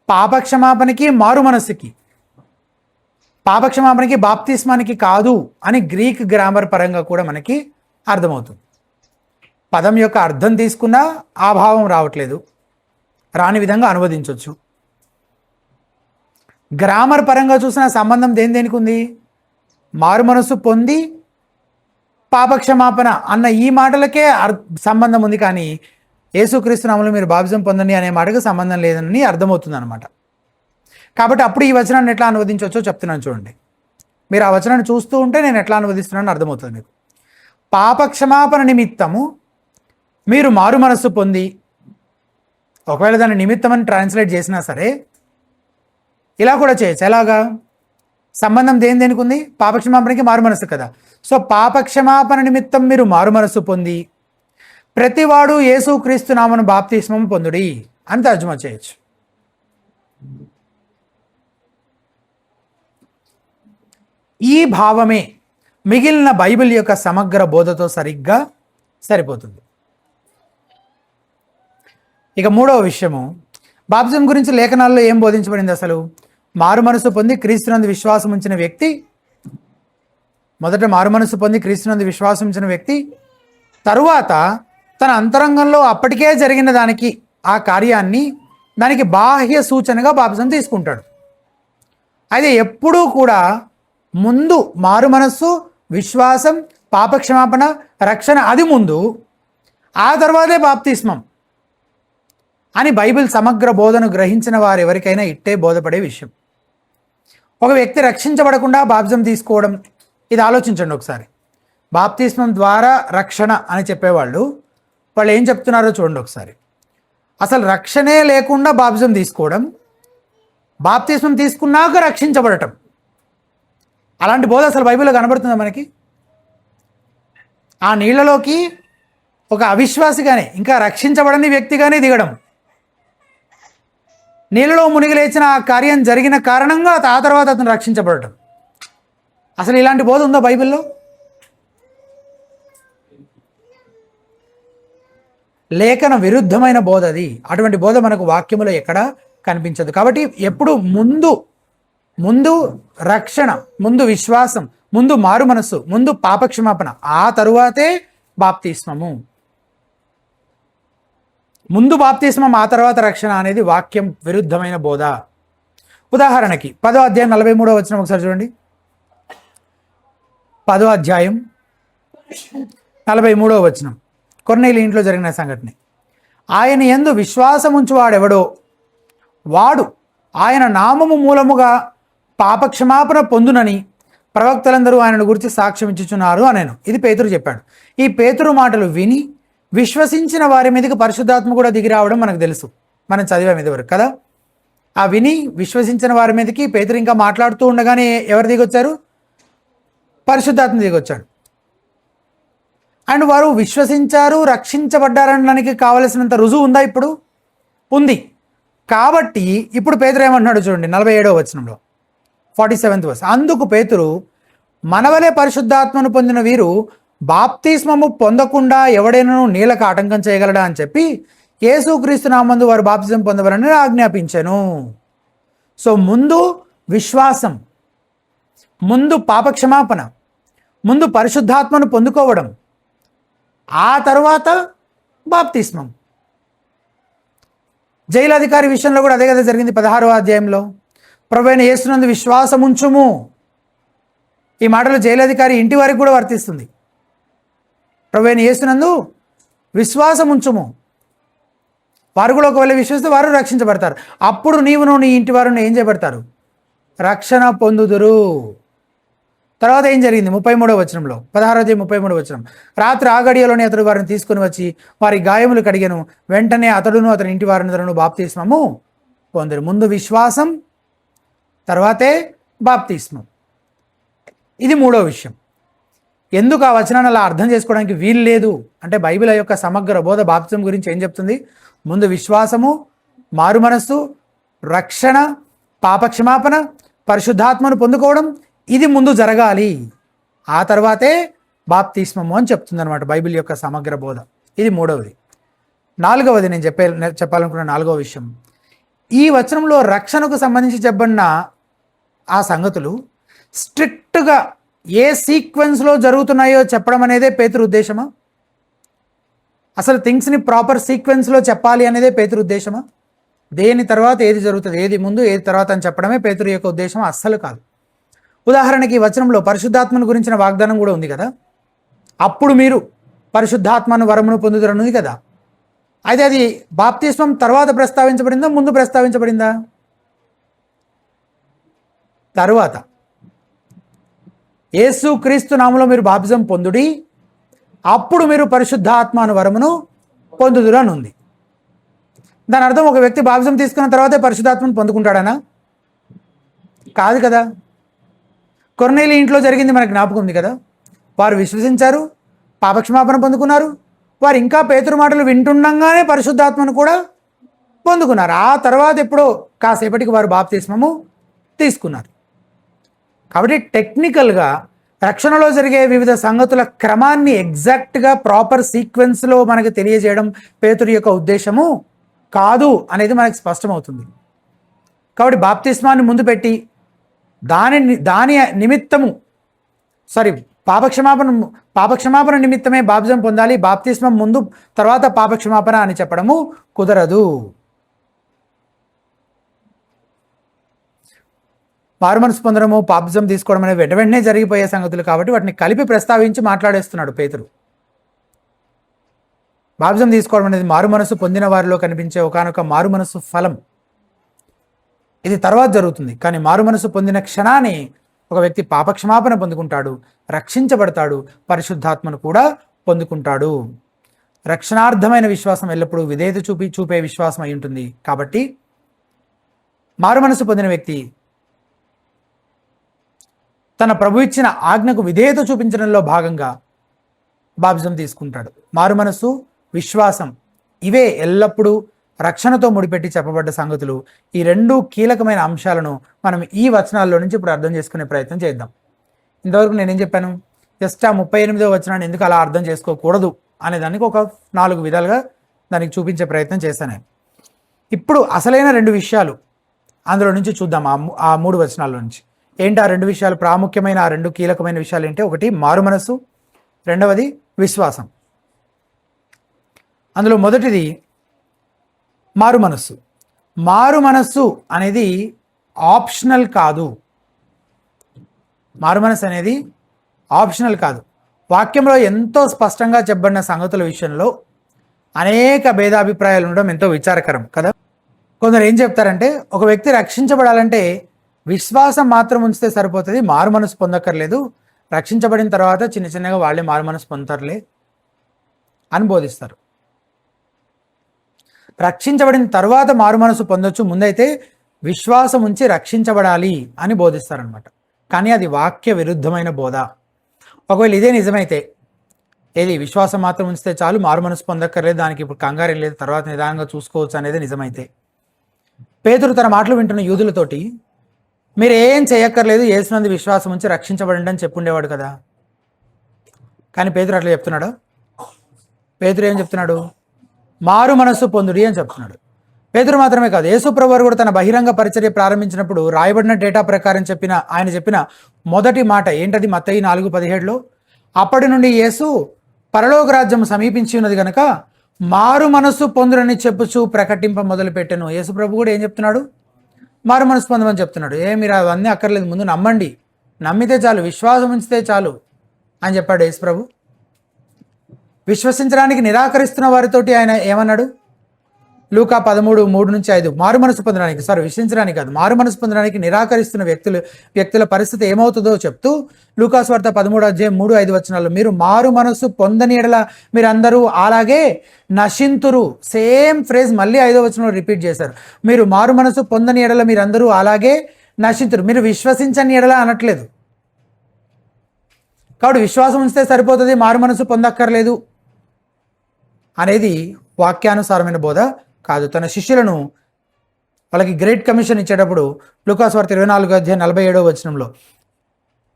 పాపక్షమాపణకి, మారు మనస్సుకి. పాపక్షమాపణకి, బాప్తిస్మానికి కాదు అని గ్రీక్ గ్రామర్ పరంగా కూడా మనకి అర్థమవుతుంది. పదం యొక్క అర్థం తీసుకున్నా ఆ భావం రావట్లేదు, రాని విధంగా అనువదించవచ్చు. గ్రామర్ పరంగా చూసిన సంబంధం దేనికి ఉంది? మారు మనస్సు పొంది పాపక్షమాపణ అన్న ఈ మాటలకే సంబంధం ఉంది, కానీ యేసుక్రీస్తు నామములో మీరు బాప్తిజం పొందండి అనే మాటకు సంబంధం లేదని అర్థమవుతుంది అనమాట. కాబట్టి అప్పుడు ఈ వచనాన్ని ఎట్లా అనువదించవచ్చో చెప్తున్నాను చూడండి. మీరు ఆ వచనాన్ని చూస్తూ ఉంటే నేను ఎట్లా అనువదిస్తున్నానో అర్థమవుతుంది మీకు. పాపక్షమాపణ నిమిత్తము మీరు మారు మనస్సు పొంది, ఒకవేళ దాన్ని నిమిత్తం అని ట్రాన్స్లేట్ చేసినా సరే ఇలా కూడా చేయొచ్చు. ఎలాగా? సంబంధం దేనికి ఉంది? పాపక్షమాపణకి, మారు మనస్సు కదా. సో పాపక్షమాపణ నిమిత్తం మీరు మారు మనస్సు పొంది ప్రతివాడు యేసుక్రీస్తు నామమున బాప్తిస్మము పొందుడి అని తర్జుమా చేయొచ్చు. ఈ భావమే మిగిలిన బైబిల్ యొక్క సమగ్ర బోధతో సరిగ్గా సరిపోతుంది. ఇక మూడవ విషయము, బాప్తిజం గురించి లేఖనాల్లో ఏం బోధించబడింది? అసలు మారు మనసు పొంది క్రీస్తునందు విశ్వాసం ఉంచిన వ్యక్తి, మొదట మారు మనసు పొంది క్రీస్తునందు విశ్వాసం ఉంచిన వ్యక్తి తరువాత తన అంతరంగంలో అప్పటికే జరిగిన దానికి, ఆ కార్యాన్ని దానికి బాహ్య సూచనగా బాప్తిజం తీసుకుంటాడు. అయితే ఎప్పుడూ కూడా ముందు మారు మనస్సు, విశ్వాసం, పాపక్షమాపణ, రక్షణ అది ముందు, ఆ తర్వాతే బాప్తిస్మం అని బైబిల్ సమగ్ర బోధను గ్రహించిన వారు ఎవరికైనా ఇట్టే బోధపడే విషయం. ఒక వ్యక్తి రక్షించబడకుండా బాప్తిజం తీసుకోవడం, ఇది ఆలోచించండి ఒకసారి. బాప్తిస్మం ద్వారా రక్షణ అని చెప్పేవాళ్ళు వాళ్ళు ఏం చెప్తున్నారో చూడండి ఒకసారి. అసలు రక్షణే లేకుండా బాప్తిజం తీసుకోవడం, బాప్తిస్మం తీసుకున్నాక రక్షించబడటం, అలాంటి బోధ అసలు బైబిల్లో కనబడుతుందా మనకి? ఆ నీళ్ళలోకి ఒక అవిశ్వాసిగానే, ఇంకా రక్షించబడని వ్యక్తిగానే దిగడం, నీళ్ళలో మునిగి లేచిన ఆ కార్యం జరిగిన కారణంగా ఆ తర్వాత అతను రక్షించబడటం, అసలు ఇలాంటి బోధ ఉందా బైబిల్లో? లేఖన విరుద్ధమైన బోధ అది. అటువంటి బోధ మనకు వాక్యములో ఎక్కడా కనిపించదు. కాబట్టి ఎప్పుడు ముందు రక్షణ, ముందు విశ్వాసం, ముందు మారు మనస్సు, ముందు పాపక్షమాపణ, ఆ తరువాతే బాప్తిస్మము. ముందు బాప్తిస్మం ఆ తర్వాత రక్షణ అనేది వాక్యం విరుద్ధమైన బోధ. ఉదాహరణకి 10వ అధ్యాయం 43వ వచనం ఒకసారి చూడండి. 10వ అధ్యాయం 43వ వచనం, కొర్నేలి ఇంట్లో జరిగిన సంఘటన. ఆయన యందు విశ్వాసం ఉంచువాడెవడో వాడు ఆయన నామము మూలముగా పాపక్షమాపణ పొందునని ప్రవక్తలందరూ ఆయనను గురించి సాక్ష్యం ఇచ్చుచున్నారు అనేను. ఇది పేతురు చెప్పాడు. ఈ పేతురు మాటలు విని విశ్వసించిన వారి మీదకి పరిశుద్ధాత్మ కూడా దిగి రావడం మనకు తెలుసు, మనం చదివాం ఇదివరకు కదా. ఆ విని విశ్వసించిన వారి మీదకి పేతురు ఇంకా మాట్లాడుతూ ఉండగానే ఎవరు దిగొచ్చారు? పరిశుద్ధాత్మ దిగొచ్చాడు. అండ్ వారు విశ్వసించారు, రక్షించబడ్డారనడానికి కావలసినంత రుజువు ఉందా? ఇప్పుడు ఉంది. కాబట్టి ఇప్పుడు పేతురు ఏమంటున్నాడు చూడండి 47వ వచనంలో, 47th verse. అందుకు పేతురు, మనవలే పరిశుద్ధాత్మను పొందిన వీరు బాప్తిస్మము పొందకుండా ఎవడైనా నీళ్ళకు ఆటంకం చేయగలడా అని చెప్పి యేసుక్రీస్తు నామందు వారు బాప్తిజం పొందవలని ఆజ్ఞాపించెను. సో ముందు విశ్వాసం, ముందు పాపక్షమాపణ, ముందు పరిశుద్ధాత్మను పొందుకోవడం, ఆ తర్వాత బాప్తిస్మం. జైలు అధికారి విషయంలో కూడా అదే కదా జరిగింది. 16వ అధ్యాయంలో ప్రభువైన యేసునందు విశ్వాసం ఉంచుము, ఈ మాటలు జైలు అధికారి ఇంటి వారికి కూడా వర్తిస్తుంది. ప్రభువైన యేసునందు విశ్వాసం ఉంచుము, వారు కూడా ఒకవేళ విశ్వసిస్తే వారు రక్షించబడతారు. అప్పుడు నీవును నీ ఇంటి వారు ఏం చేయబడతారు? రక్షణ పొందుదురు. తర్వాత ఏం జరిగింది? 33వ వచనంలో, 16వ అధ్యాయం 33వ వచనం, రాత్రి ఆ గడియలోనే అతడు వారిని తీసుకుని వచ్చి వారి గాయములు కడిగెను. వెంటనే అతడును అతని ఇంటి వారందరూ బాప్తిస్మము పొందరు. ముందు విశ్వాసం, తర్వాతే బాప్తిస్మం. ఇది మూడో విషయం. ఎందుకు ఆ వచనాన్ని అలా అర్థం చేసుకోవడానికి వీలు లేదు అంటే, బైబిల్ యొక్క సమగ్ర బోధ బాప్తిజం గురించి ఏం చెప్తుంది? ముందు విశ్వాసము, మారు మనస్సు, రక్షణ, పాపక్షమాపణ, పరిశుద్ధాత్మను పొందుకోవడం, ఇది ముందు జరగాలి, ఆ తర్వాతే బాప్తిస్మము అని చెప్తుంది అనమాట బైబిల్ యొక్క సమగ్ర బోధ. ఇది మూడవది. నాలుగవది నేను చెప్పాలనుకున్న నాలుగవ విషయం, ఈ వచనంలో రక్షణకు సంబంధించి చెప్పబడిన ఆ సంగతులు స్ట్రిక్ట్గా ఏ సీక్వెన్స్లో జరుగుతున్నాయో చెప్పడం అనేదే పేతురు ఉద్దేశమా? అసలు థింగ్స్ని ప్రాపర్ సీక్వెన్స్లో చెప్పాలి అనేదే పేతురు ఉద్దేశమా? దేని తర్వాత ఏది జరుగుతుంది, ఏది ముందు ఏది తర్వాత అని చెప్పడమే పేతురు యొక్క ఉద్దేశం అస్సలు కాదు. ఉదాహరణకి ఈ వచనంలో పరిశుద్ధాత్మను గురించిన వాగ్దానం కూడా ఉంది కదా. అప్పుడు మీరు పరిశుద్ధాత్మను వరమును పొందుదరనుంది కదా. అయితే అది బాప్తిస్మం తర్వాత ప్రస్తావించబడిందా, ముందు ప్రస్తావించబడిందా? తరువాత. యేసు క్రీస్తు నామములో మీరు బాప్తిజం పొందుడి, అప్పుడు మీరు పరిశుద్ధాత్మను వరమును పొందుదురు అని ఉంది. దాని అర్థం ఒక వ్యక్తి బాప్తిజం తీసుకున్న తర్వాతే పరిశుద్ధాత్మను పొందుకుంటాడనా? కాదు కదా. కొర్నేలి ఇంట్లో జరిగింది మనకు జ్ఞాపకం ఉంది కదా. వారు విశ్వసించారు, పాపక్షమాపణ పొందుకున్నారు, వారు ఇంకా పేతురు మాటలు వింటుండగానే పరిశుద్ధాత్మను కూడా పొందుకున్నారు. ఆ తర్వాత ఎప్పుడో కాసేపటికి వారు బాప్తిస్మము తీసుకున్నారు. కాబట్టి టెక్నికల్గా రక్షణలో జరిగే వివిధ సంగతుల క్రమాన్ని ఎగ్జాక్ట్గా ప్రాపర్ సీక్వెన్స్లో మనకు తెలియజేయడం పేతురు యొక్క ఉద్దేశము కాదు అనేది మనకు స్పష్టమవుతుంది. కాబట్టి బాప్తిస్మాన్ని ముందు పెట్టి దాని నిమిత్తము పాపక్షమాపణ నిమిత్తమే బాప్తిజం పొందాలి, బాప్తిస్మం ముందు తర్వాత పాపక్షమాపణ అని చెప్పడము కుదరదు. మారు మనసు పొందడము బాప్తిజం తీసుకోవడం అనేది వెంటనే జరిగిపోయే సంగతులు కాబట్టి వాటిని కలిపి ప్రస్తావించి మాట్లాడేస్తున్నాడు పేతురు. బాప్తిజం తీసుకోవడం అనేది మారు మనసు పొందిన వారిలో కనిపించే ఒకానొక మారు మనసు ఫలం. ఇది తర్వాత జరుగుతుంది. కానీ మారు మనసు పొందిన క్షణాన్ని ఒక వ్యక్తి పాపక్షమాపణ పొందుకుంటాడు, రక్షించబడతాడు, పరిశుద్ధాత్మను కూడా పొందుకుంటాడు. రక్షణార్థమైన విశ్వాసం ఎల్లప్పుడూ విధేయత చూపే విశ్వాసం అయి ఉంటుంది. కాబట్టి మారు మనసు పొందిన వ్యక్తి తన ప్రభు ఇచ్చిన ఆజ్ఞకు విధేయత చూపించడంలో భాగంగా బాప్తిజం తీసుకుంటాడు. మారు మనసు, విశ్వాసం ఇవే ఎల్లప్పుడూ రక్షణతో ముడిపెట్టి చెప్పబడ్డ సంగతులు. ఈ రెండు కీలకమైన అంశాలను మనం ఈ వచనాల్లో నుంచి ఇప్పుడు అర్థం చేసుకునే ప్రయత్నం చేద్దాం. ఇంతవరకు నేనేం చెప్పాను? జస్ట్ ఆ 38వ వచనాన్ని ఎందుకు అలా అర్థం చేసుకోకూడదు అనే దానికి ఒక 4 విధాలుగా దానికి చూపించే ప్రయత్నం చేశాను. ఇప్పుడు అసలైన 2 విషయాలు అందులో నుంచి చూద్దాం. ఆ 3 వచనాల్లో నుంచి ఏంటి ఆ 2 విషయాలు, ప్రాముఖ్యమైన ఆ 2 కీలకమైన విషయాలు ఏంటి? ఒకటి మారు మనసు, రెండవది విశ్వాసం. అందులో మొదటిది మారు మనస్సు. మారు మనస్సు అనేది ఆప్షనల్ కాదు. మారు మనస్సు అనేది ఆప్షనల్ కాదు. వాక్యంలో ఎంతో స్పష్టంగా చెప్పబడిన సంగతుల విషయంలో అనేక భేదాభిప్రాయాలు ఉండడం ఎంతో విచారకరం కదా. కొందరు ఏం చెప్తారంటే ఒక వ్యక్తి రక్షించబడాలంటే విశ్వాసం మాత్రం ఉంచితే సరిపోతుంది, మారు మనసు పొందక్కర్లేదు, రక్షించబడిన తర్వాత చిన్న చిన్నగా వాళ్ళే మారు మనసు పొందుతారులే అని బోధిస్తారు. రక్షించబడిన తర్వాత మారు మనసు పొందొచ్చు, ముందైతే విశ్వాసం ఉంచి రక్షించబడాలి అని బోధిస్తారనమాట. కానీ అది వాక్య విరుద్ధమైన బోధ. ఒకవేళ ఇదే నిజమైతే, ఏది విశ్వాసం మాత్రం ఉంచితే చాలు, మారు మనసు పొందక్కర్లేదు, దానికి ఇప్పుడు కంగారు లేదు, తర్వాత నిదానంగా చూసుకోవచ్చు అనేది నిజమైతే, పేతురు తన మాటలు వింటున్న యూదులతోటి మీరు ఏం చేయక్కర్లేదు, యేసునందు విశ్వాసం ఉంచి రక్షించబడండి అని చెప్పుండేవాడు కదా. కానీ పేతురు అట్లా చెప్తున్నాడు? పేతురు ఏం చెప్తున్నాడు? మారు మనస్సు పొందుడి అని చెప్తున్నాడు. పేతురు మాత్రమే కాదు, యేసు ప్రభువు కూడా తన బహిరంగ పరిచర్య ప్రారంభించినప్పుడు రాయబడిన డేటా ప్రకారం ఆయన చెప్పిన మొదటి మాట ఏంటది? మత్తయి 4:17లో అప్పటి నుండి యేసు పరలోక రాజ్యం సమీపించి ఉన్నది గనక మారు మనస్సు పొందురని చెప్పుచు ప్రకటింప మొదలుపెట్టెను. యేసు ప్రభు కూడా ఏం చెప్తున్నాడు? మారు మనస్సు పొందమని చెప్తున్నాడు. మీరు అవన్నీ అక్కర్లేదు, ముందు నమ్మండి, నమ్మితే చాలు, విశ్వాసం ఉంచితే చాలు అని చెప్పాడు యేసు ప్రభు. విశ్వసించడానికి నిరాకరిస్తున్న వారితోటి ఆయన ఏమన్నాడు? లూకా 13:3-5 మారు మనసు పొందడానికి, విశ్వసించడానికి కాదు, మారు మనసు పొందడానికి నిరాకరిస్తున్న వ్యక్తుల పరిస్థితి ఏమవుతుందో చెప్తూ లూకా సువార్త 13:3-5 వచనాల్లో మీరు మారు మనసు పొందని ఎడల మీరందరూ అలాగే నశింతురు. సేమ్ ఫ్రేజ్ మళ్ళీ 5వ వచనంలో రిపీట్ చేశారు. మీరు మారు మనసు పొందని ఎడల మీరందరూ అలాగే నశింతురు. మీరు విశ్వసించని ఎడల అనట్లేదు. కాబట్టి విశ్వాసం ఉంచితే సరిపోతుంది, మారు మనసు పొందక్కర్లేదు అనేది వాక్యానుసారమైన బోధ కాదు. తన శిష్యులను వాళ్ళకి గ్రేట్ కమిషన్ ఇచ్చేటప్పుడు లూకా సువార్త 24:47 వచనంలో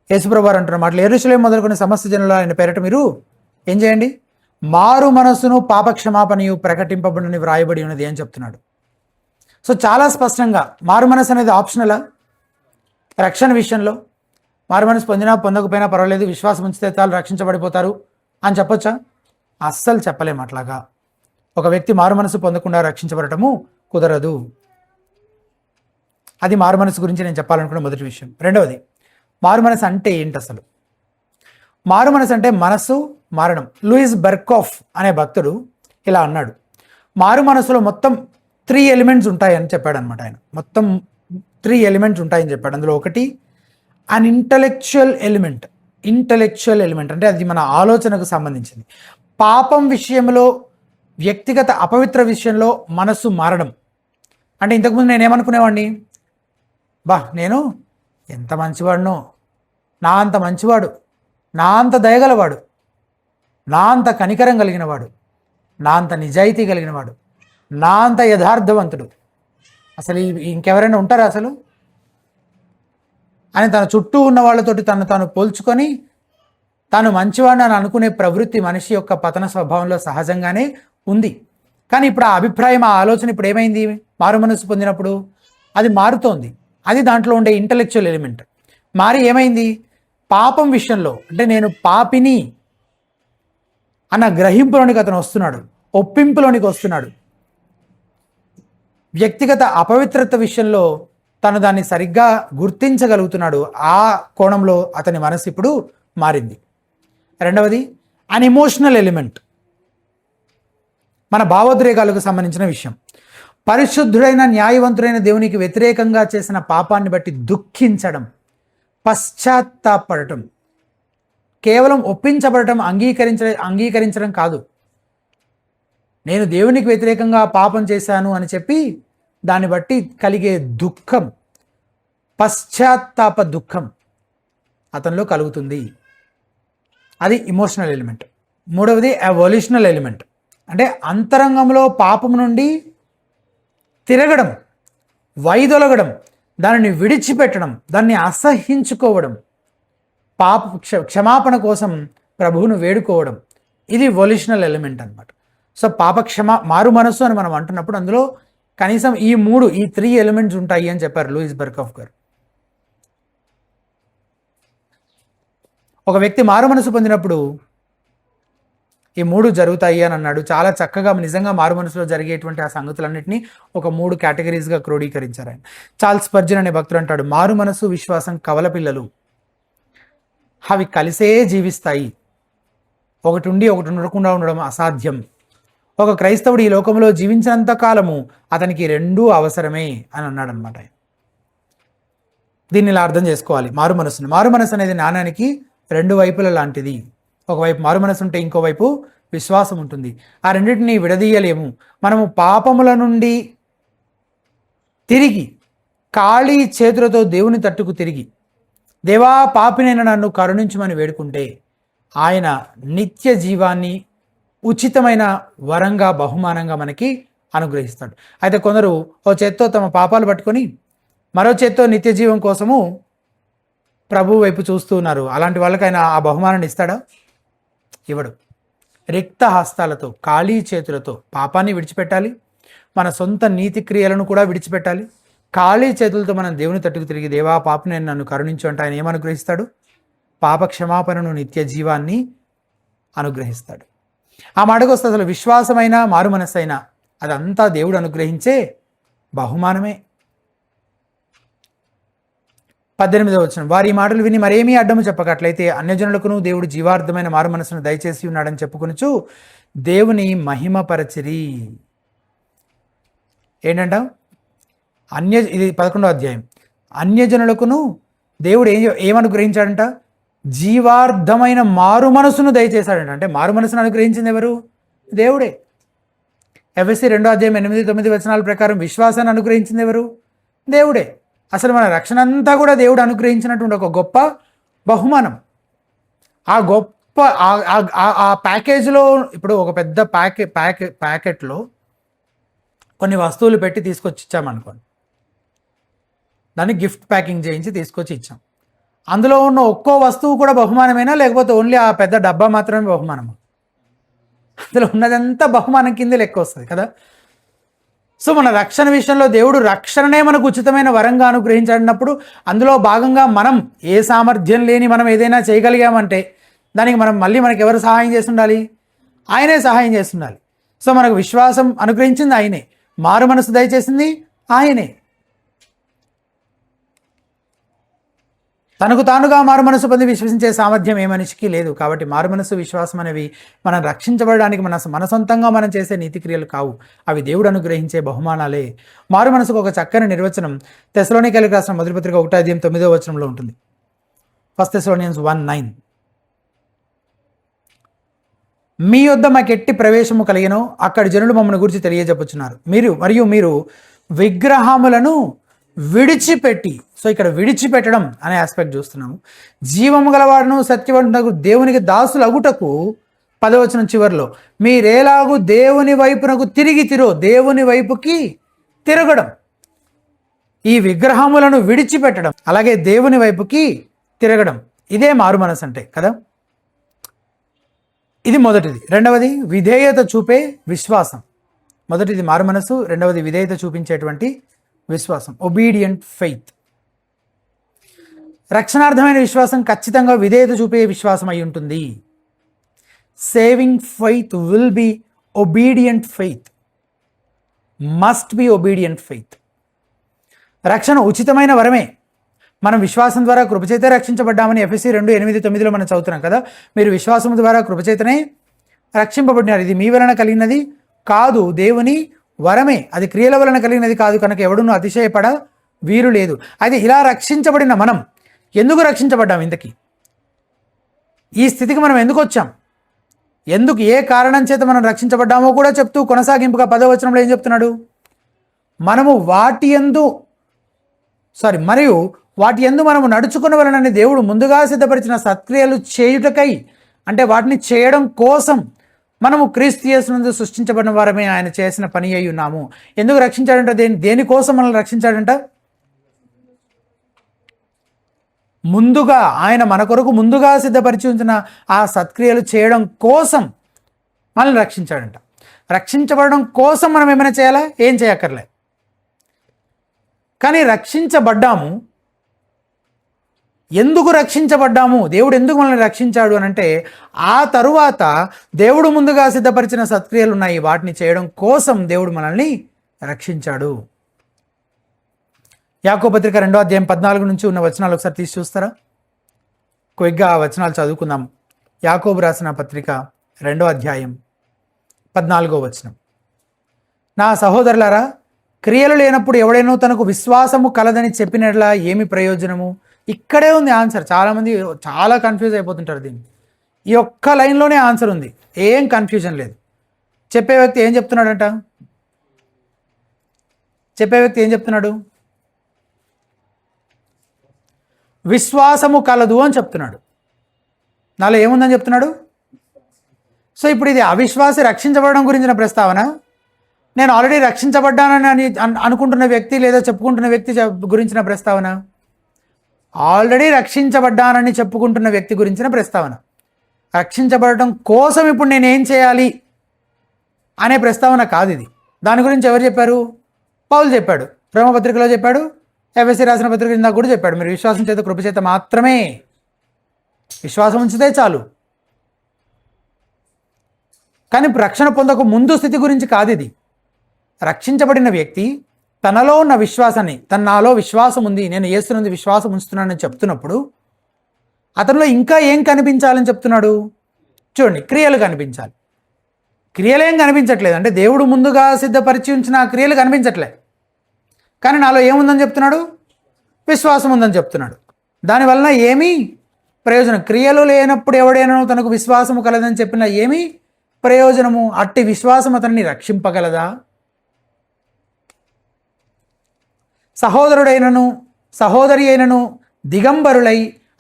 యేసుప్రభు వారు అంటున్న మాటలు, యెరూషలేము మొదలుకొని సమస్త జనుల ఆయన పేరట మీరు ఏం చేయండి? మారు మనస్సును పాపక్షమాపణయు ప్రకటింపబడినని వ్రాయబడి ఉన్నది అని చెప్తున్నాడు. సో చాలా స్పష్టంగా మారు మనసు అనేది ఆప్షనలా? రక్షణ విషయంలో మారు మనసు పొందినా పొందకపోయినా పర్వాలేదు, విశ్వాసం ఉంచితే చాలు, రక్షించబడిపోతారు అని చెప్పొచ్చా? అస్సలు చెప్పలేము అట్లాగా. ఒక వ్యక్తి మారు మనసు పొందకుండా రక్షించబడటము కుదరదు. అది మారు మనసు గురించి నేను చెప్పాలనుకున్న మొదటి విషయం. రెండవది, మారు మనసు అంటే ఏంటి అసలు? మారు మనసు అంటే మనసు మారడం. లూయిస్ బెర్కాఫ్ అనే భక్తుడు ఇలా అన్నాడు, మారు మనసులో మొత్తం 3 ఎలిమెంట్స్ ఉంటాయని చెప్పాడు అనమాట. ఆయన మొత్తం 3 ఎలిమెంట్స్ ఉంటాయని చెప్పాడు. అందులో ఒకటి an intellectual element. Intellectual element అంటే అది మన ఆలోచనకు సంబంధించింది. పాపం విషయంలో, వ్యక్తిగత అపవిత్ర విషయంలో మనసు మారడం అంటే, ఇంతకుముందు నేనేమనుకునేవాడిని, నేను ఎంత మంచివాడినో, నా అంత మంచివాడు, నా అంత దయగలవాడు, నా అంత కనికరం కలిగినవాడు, నా అంత నిజాయితీ కలిగినవాడు, నా అంత యథార్థవంతుడు, అసలు ఇంకెవరైనా ఉంటారా అసలు అని తన చుట్టూ ఉన్న వాళ్ళతోటి తాను పోల్చుకొని తాను మంచివాడిని అని అనుకునే ప్రవృత్తి మనిషి యొక్క పతన స్వభావంలో సహజంగానే ఉంది. కానీ ఇప్పుడు ఆ అభిప్రాయం, ఆ ఆలోచన ఇప్పుడు ఏమైంది? మారు మనసు పొందినప్పుడు అది మారుతోంది. అది దాంట్లో ఉండే ఇంటలెక్చువల్ ఎలిమెంట్ మారి ఏమైంది? పాపం విషయంలో అంటే నేను పాపిని అన్న గ్రహింపులోనికి అతను వస్తున్నాడు, ఒప్పింపులోనికి వస్తున్నాడు. వ్యక్తిగత అపవిత్రత విషయంలో తను దాన్ని సరిగ్గా గుర్తించగలుగుతున్నాడు. ఆ కోణంలో అతని మనసు ఇప్పుడు మారింది. రెండవది అన్ ఎమోషనల్ ఎలిమెంట్, మన భావోద్రేకాలకు సంబంధించిన విషయం. పరిశుద్ధుడైన న్యాయవంతుడైన దేవునికి వ్యతిరేకంగా చేసిన పాపాన్ని బట్టి దుఃఖించడం, పశ్చాత్తాపడటం, కేవలం ఒప్పించబడటం, అంగీకరించడం కాదు. నేను దేవునికి వ్యతిరేకంగా పాపం చేశాను అని చెప్పి దాన్ని బట్టి కలిగే దుఃఖం, పశ్చాత్తాప దుఃఖం అతనిలో కలుగుతుంది. అది ఇమోషనల్ ఎలిమెంట్. మూడవది అవల్యూషనల్ ఎలిమెంట్, అంటే అంతరంగంలో పాపం నుండి తిరగడం, వైదొలగడం, దానిని విడిచిపెట్టడం, దాన్ని అసహించుకోవడం, పాప క్షమాపణ కోసం ప్రభువును వేడుకోవడం. ఇది వొల్యూషనల్ ఎలిమెంట్ అన్నమాట. సో మారు మనస్సు అని మనం అంటున్నప్పుడు అందులో కనీసం ఈ 3 ఎలిమెంట్స్ ఉంటాయి అని చెప్పారు లూయిస్ బర్కాఫ్ గారు. ఒక వ్యక్తి మారు మనసు పొందినప్పుడు ఈ 3 జరుగుతాయి అని అన్నాడు. చాలా చక్కగా నిజంగా మారు మనసులో జరిగేటువంటి ఆ సంగతులన్నింటినీ ఒక 3 కేటగిరీస్గా క్రోడీకరించారు ఆయన. చార్ల్స్ స్పర్జన్ అనే భక్తుడు అంటాడు, మారు మనసు, విశ్వాసం కవల పిల్లలు, అవి కలిసే జీవిస్తాయి. ఒకటి ఉండి ఒకటి ఉండకుండా ఉండడం అసాధ్యం. ఒక క్రైస్తవుడు ఈ లోకంలో జీవించినంత కాలము అతనికి 2 అవసరమే అని అన్నాడు అనమాట. దీన్ని ఇలా అర్థం చేసుకోవాలి. మారు మనసు అనేది నాణానికి 2 వైపుల లాంటిది. ఒకవైపు మారు మనసు ఉంటే ఇంకోవైపు విశ్వాసం ఉంటుంది. ఆ రెండింటిని విడదీయలేము. మనము పాపముల నుండి తిరిగి ఖాళీ చేతులతో దేవుని తట్టుకు తిరిగి, దేవా పాపినైన నన్ను కరుణించమని వేడుకుంటే ఆయన నిత్య జీవాన్ని ఉచితమైన వరంగా, బహుమానంగా మనకి అనుగ్రహిస్తాడు. అయితే కొందరు ఓ చేత్తో తమ పాపాలు పట్టుకొని మరో చేత్తో నిత్య జీవం కోసము ప్రభు వైపు చూస్తూ ఉన్నారు. అలాంటి వాళ్ళకి ఆయన ఆ బహుమానాన్ని ఇస్తాడా? ఇవ్వడు. రిక్త హస్తాలతో, ఖాళీ చేతులతో పాపాన్ని విడిచిపెట్టాలి, మన సొంత నీతి క్రియలను కూడా విడిచిపెట్టాలి. ఖాళీ చేతులతో మనం దేవుని తట్టుకు తిరిగి, దేవా పాపని నన్ను కరుణించు అంటే ఆయన ఏమనుగ్రహిస్తాడు? పాప క్షమాపణను, నిత్య జీవాన్ని అనుగ్రహిస్తాడు. ఆ మాటకు వస్తే అసలు విశ్వాసమైనా మారు మనస్సైనా అదంతా దేవుడు అనుగ్రహించే బహుమానమే. 18వ వచనం, వారి మాటలు విని మరేమీ అడ్డము చెప్పకట్లయితే అన్యజనులకును దేవుడు జీవార్థమైన మారు మనసును దయచేసి ఉన్నాడని చెప్పుకొనుచు దేవుని మహిమపరచిరి. ఏంటంట? ఇది 11వ అధ్యాయం. అన్యజనులకును దేవుడు ఏమనుగ్రహించాడంట? జీవార్థమైన మారు మనసును దయచేశాడంట. అంటే మారు మనసును అనుగ్రహించింది ఎవరు? దేవుడే. ఎఫెసీ 2వ అధ్యాయం 8-9 వచనాల ప్రకారం విశ్వాసాన్ని అనుగ్రహించింది ఎవరు? దేవుడే. అసలు మన రక్షణ అంతా కూడా దేవుడు అనుగ్రహించినటువంటి ఒక గొప్ప బహుమానం. ఆ గొప్ప ఆ ప్యాకేజీలో ఇప్పుడు ఒక పెద్ద ప్యాకెట్లో కొన్ని వస్తువులు పెట్టి తీసుకొచ్చి ఇచ్చామనుకోండి, దాన్ని గిఫ్ట్ ప్యాకింగ్ చేయించి తీసుకొచ్చి ఇచ్చాం. అందులో ఉన్న ఒక్కో వస్తువు కూడా బహుమానమేనా, లేకపోతే ఓన్లీ ఆ పెద్ద డబ్బా మాత్రమే బహుమానమా? అందులో ఉన్నదంతా బహుమానం కింద లెక్క వస్తుంది కదా. సో మన రక్షణ విషయంలో దేవుడు రక్షణనే మనకు ఉచితమైన వరంగా అనుగ్రహించినప్పుడు అందులో భాగంగా మనం ఏ సామర్థ్యం లేని మనం ఏదైనా చేయగలిగామంటే దానికి మనకి ఎవరు సహాయం చేస్తుండాలి? ఆయనే సహాయం చేస్తుండాలి. సో మనకు విశ్వాసం అనుగ్రహించింది ఆయనే, మారు మనసు దయచేసింది ఆయనే. తనకు తానుగా మారు మనసు పొంది విశ్వసించే సామర్థ్యం ఏ మనిషికి లేదు. కాబట్టి మారు మనసు, విశ్వాసం అనేవి మనం రక్షించబడడానికి మన సొంతంగా మనం చేసే నీతిక్రియలు కావు. అవి దేవుడు అనుగ్రహించే బహుమానాలే. మారు మనసుకు ఒక చక్కని నిర్వచనం తెస్సలోనికైలకు రాసిన మొదటి పత్రిక 1వ అధ్యాయం 9వ వచనంలో ఉంటుంది. 1 Thessalonians 1:9. మీ యొద్ద మాకెట్టి ప్రవేశము కలిగినో అక్కడి జనులు మమ్మల్ని గురించి తెలియజెప్పుచున్నారు. మీరు విగ్రహములను విడిచిపెట్టి, సో ఇక్కడ విడిచిపెట్టడం అనే ఆస్పెక్ట్ చూస్తున్నాము, జీవము గలవాడును సత్యవంతునకు దేవునికి దాసులు అగుటకు 10వ వచనం చివరిలో మీరేలాగు దేవుని వైపునకు దేవుని వైపుకి తిరగడం, ఈ విగ్రహములను విడిచిపెట్టడం, అలాగే దేవుని వైపుకి తిరగడం, ఇదే మారు మనసు అంటే కదా. ఇది మొదటిది. రెండవది విధేయత చూపే విశ్వాసం. మొదటిది మారు మనసు, రెండవది విధేయత చూపించేటువంటి విశ్వాసం, ఒబీడియంట్ ఫెయిత్. రక్షణార్థమైన విశ్వాసం ఖచ్చితంగా విధేయత చూపే విశ్వాసం అయి ఉంటుంది. Saving faith will be obedient faith, must be obedient faith. రక్షణ ఉచితమైన వరమే. మనం విశ్వాసం ద్వారా కృపచేతే రక్షించబడ్డామని ఎఫెసీ 2:8-9 మనం చదువుతున్నాం కదా. మీరు విశ్వాసం ద్వారా కృపచేతనే రక్షింపబడినారు, ఇది మీ వలన కలిగినది కాదు, దేవుని వరమే, అది క్రియల వలన కలిగినది కాదు, కనుక ఎవడునూ అతిశయపడ వీరు లేదు. అయితే ఇలా రక్షించబడిన మనం ఎందుకు రక్షించబడ్డాం? ఇంతకీ ఈ స్థితికి మనం ఎందుకు వచ్చాం, ఎందుకు ఏ కారణం చేత మనం రక్షించబడ్డామో కూడా చెప్తూ కొనసాగింపుగా 10వ వచనంలో ఏం చెప్తున్నాడు? మరియు వాటి యందు మనము నడుచుకున్న వలనని దేవుడు ముందుగా సిద్ధపరిచిన సత్క్రియలు చేయుటకై, అంటే వాటిని చేయడం కోసం మనము క్రీస్తు యేసునందు సృష్టించబడిన వారమే, ఆయన చేసిన పని అయి ఉన్నాము. ఎందుకు రక్షించాడంట? దేనికోసం మనల్ని రక్షించాడంట? ముందుగా ఆయన మన కొరకు ముందుగా సిద్ధపరిచి ఉంచిన ఆ సత్క్రియలు చేయడం కోసం మనల్ని రక్షించాడంట. రక్షించబడడం కోసం మనం ఏమైనా చేయాలా? ఏం చేయక్కర్లే. కానీ రక్షించబడ్డాము. ఎందుకు రక్షించబడ్డాము, దేవుడు ఎందుకు మనల్ని రక్షించాడు అని అంటే, ఆ తరువాత దేవుడు ముందుగా సిద్ధపరిచిన సత్క్రియలు ఉన్నాయి, వాటిని చేయడం కోసం దేవుడు మనల్ని రక్షించాడు. యాకోబు పత్రిక 2వ అధ్యాయం 14 నుంచి ఉన్న వచనాలు ఒకసారి తీసి చూస్తారా? క్విక్గా ఆ వచనాలు చదువుకుందాం. యాకోబు రాసిన పత్రిక 2వ అధ్యాయం 14వ వచనం. నా సహోదరులారా, క్రియలు లేనప్పుడు ఎవడైనా తనకు విశ్వాసము కలదని చెప్పినట్లా ఏమి ప్రయోజనము? ఇక్కడే ఉంది ఆన్సర్. చాలామంది చాలా కన్ఫ్యూజ్ అయిపోతుంటారు దీన్ని. ఈ ఒక్క లైన్లోనే ఆన్సర్ ఉంది, ఏం కన్ఫ్యూజన్ లేదు. చెప్పే వ్యక్తి ఏం చెప్తున్నాడు? విశ్వాసము కలదు అని చెప్తున్నాడు. నాలో ఏముందని చెప్తున్నాడు? సో ఇప్పుడు ఇది అవిశ్వాసి రక్షించబడడం గురించిన ప్రస్తావన, నేను ఆల్రెడీ రక్షించబడ్డానని అనుకుంటున్న వ్యక్తి లేదా చెప్పుకుంటున్న వ్యక్తి గురించిన ప్రస్తావన, ఆల్రెడీ రక్షించబడ్డానని చెప్పుకుంటున్న వ్యక్తి గురించిన ప్రస్తావన. రక్షించబడటం కోసం ఇప్పుడు నేనేం చేయాలి అనే ప్రస్తావన కాదు ఇది. దాని గురించి ఎవరు చెప్పారు? పౌలు చెప్పాడు, రోమపత్రికలో చెప్పాడు, ఎఫెసీ రాసిన పత్రిక ఇందాక కూడా చెప్పాడు. మీరు విశ్వాసం చేత కృపచేత మాత్రమే, విశ్వాసం ఉంచితే చాలు. కానీ రక్షణ పొందక ముందు స్థితి గురించి కాదు ఇది. రక్షించబడిన వ్యక్తి తనలో ఉన్న విశ్వాసాన్ని, నాలో విశ్వాసం ఉంది, నేను యేసునందు విశ్వాసం ఉంచుతున్నానని చెప్తున్నప్పుడు అతనిలో ఇంకా ఏం కనిపించాలని చెప్తున్నాడు? చూడండి, క్రియలు కనిపించాలి. క్రియలు ఏం కనిపించట్లేదు, అంటే దేవుడు ముందుగా సిద్ధపరిచి ఉంచిన ఆ క్రియలు కనిపించట్లే. కానీ నాలో ఏముందని చెప్తున్నాడు? విశ్వాసం ఉందని చెప్తున్నాడు. దానివలన ఏమీ ప్రయోజనం? క్రియలు లేనప్పుడు ఎవడైనా తనకు విశ్వాసము కలదని చెప్పిన ఏమీ ప్రయోజనము? అట్టి విశ్వాసం అతన్ని రక్షింపగలదా? సహోదరి అయినను దిగంబరులై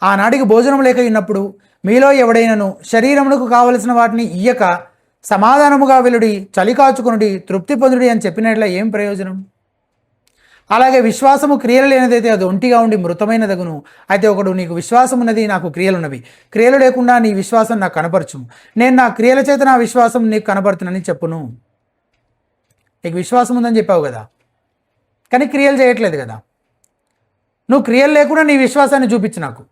ఆనాటికి భోజనం లేక ఉన్నప్పుడు మీలో ఎవడైనను శరీరమునకు కావలసిన వాటిని ఇయ్యక సమాధానముగా వెలుడి, చలి కాచుకునుడి, తృప్తి పొందుడి అని చెప్పినట్ల ఏం ప్రయోజనం? అలాగే విశ్వాసము క్రియలు లేనిదైతే అది ఒంటిగా ఉండి మృతమైనదగును. అయితే ఒకడు, నీకు విశ్వాసం ఉన్నది, నాకు క్రియలున్నవి, క్రియలు లేకుండా నీ విశ్వాసం నాకు కనపరచుము, నేను నా క్రియల చేత నా విశ్వాసం నీకు కనపడుతుందని చెప్పును. నీకు విశ్వాసం ఉందని చెప్పావు కదా, కానీ క్రియలు చేయట్లేదు కదా. నువ్వు క్రియలు లేకుండా నీ విశ్వాసాన్ని చూపించు నాకు,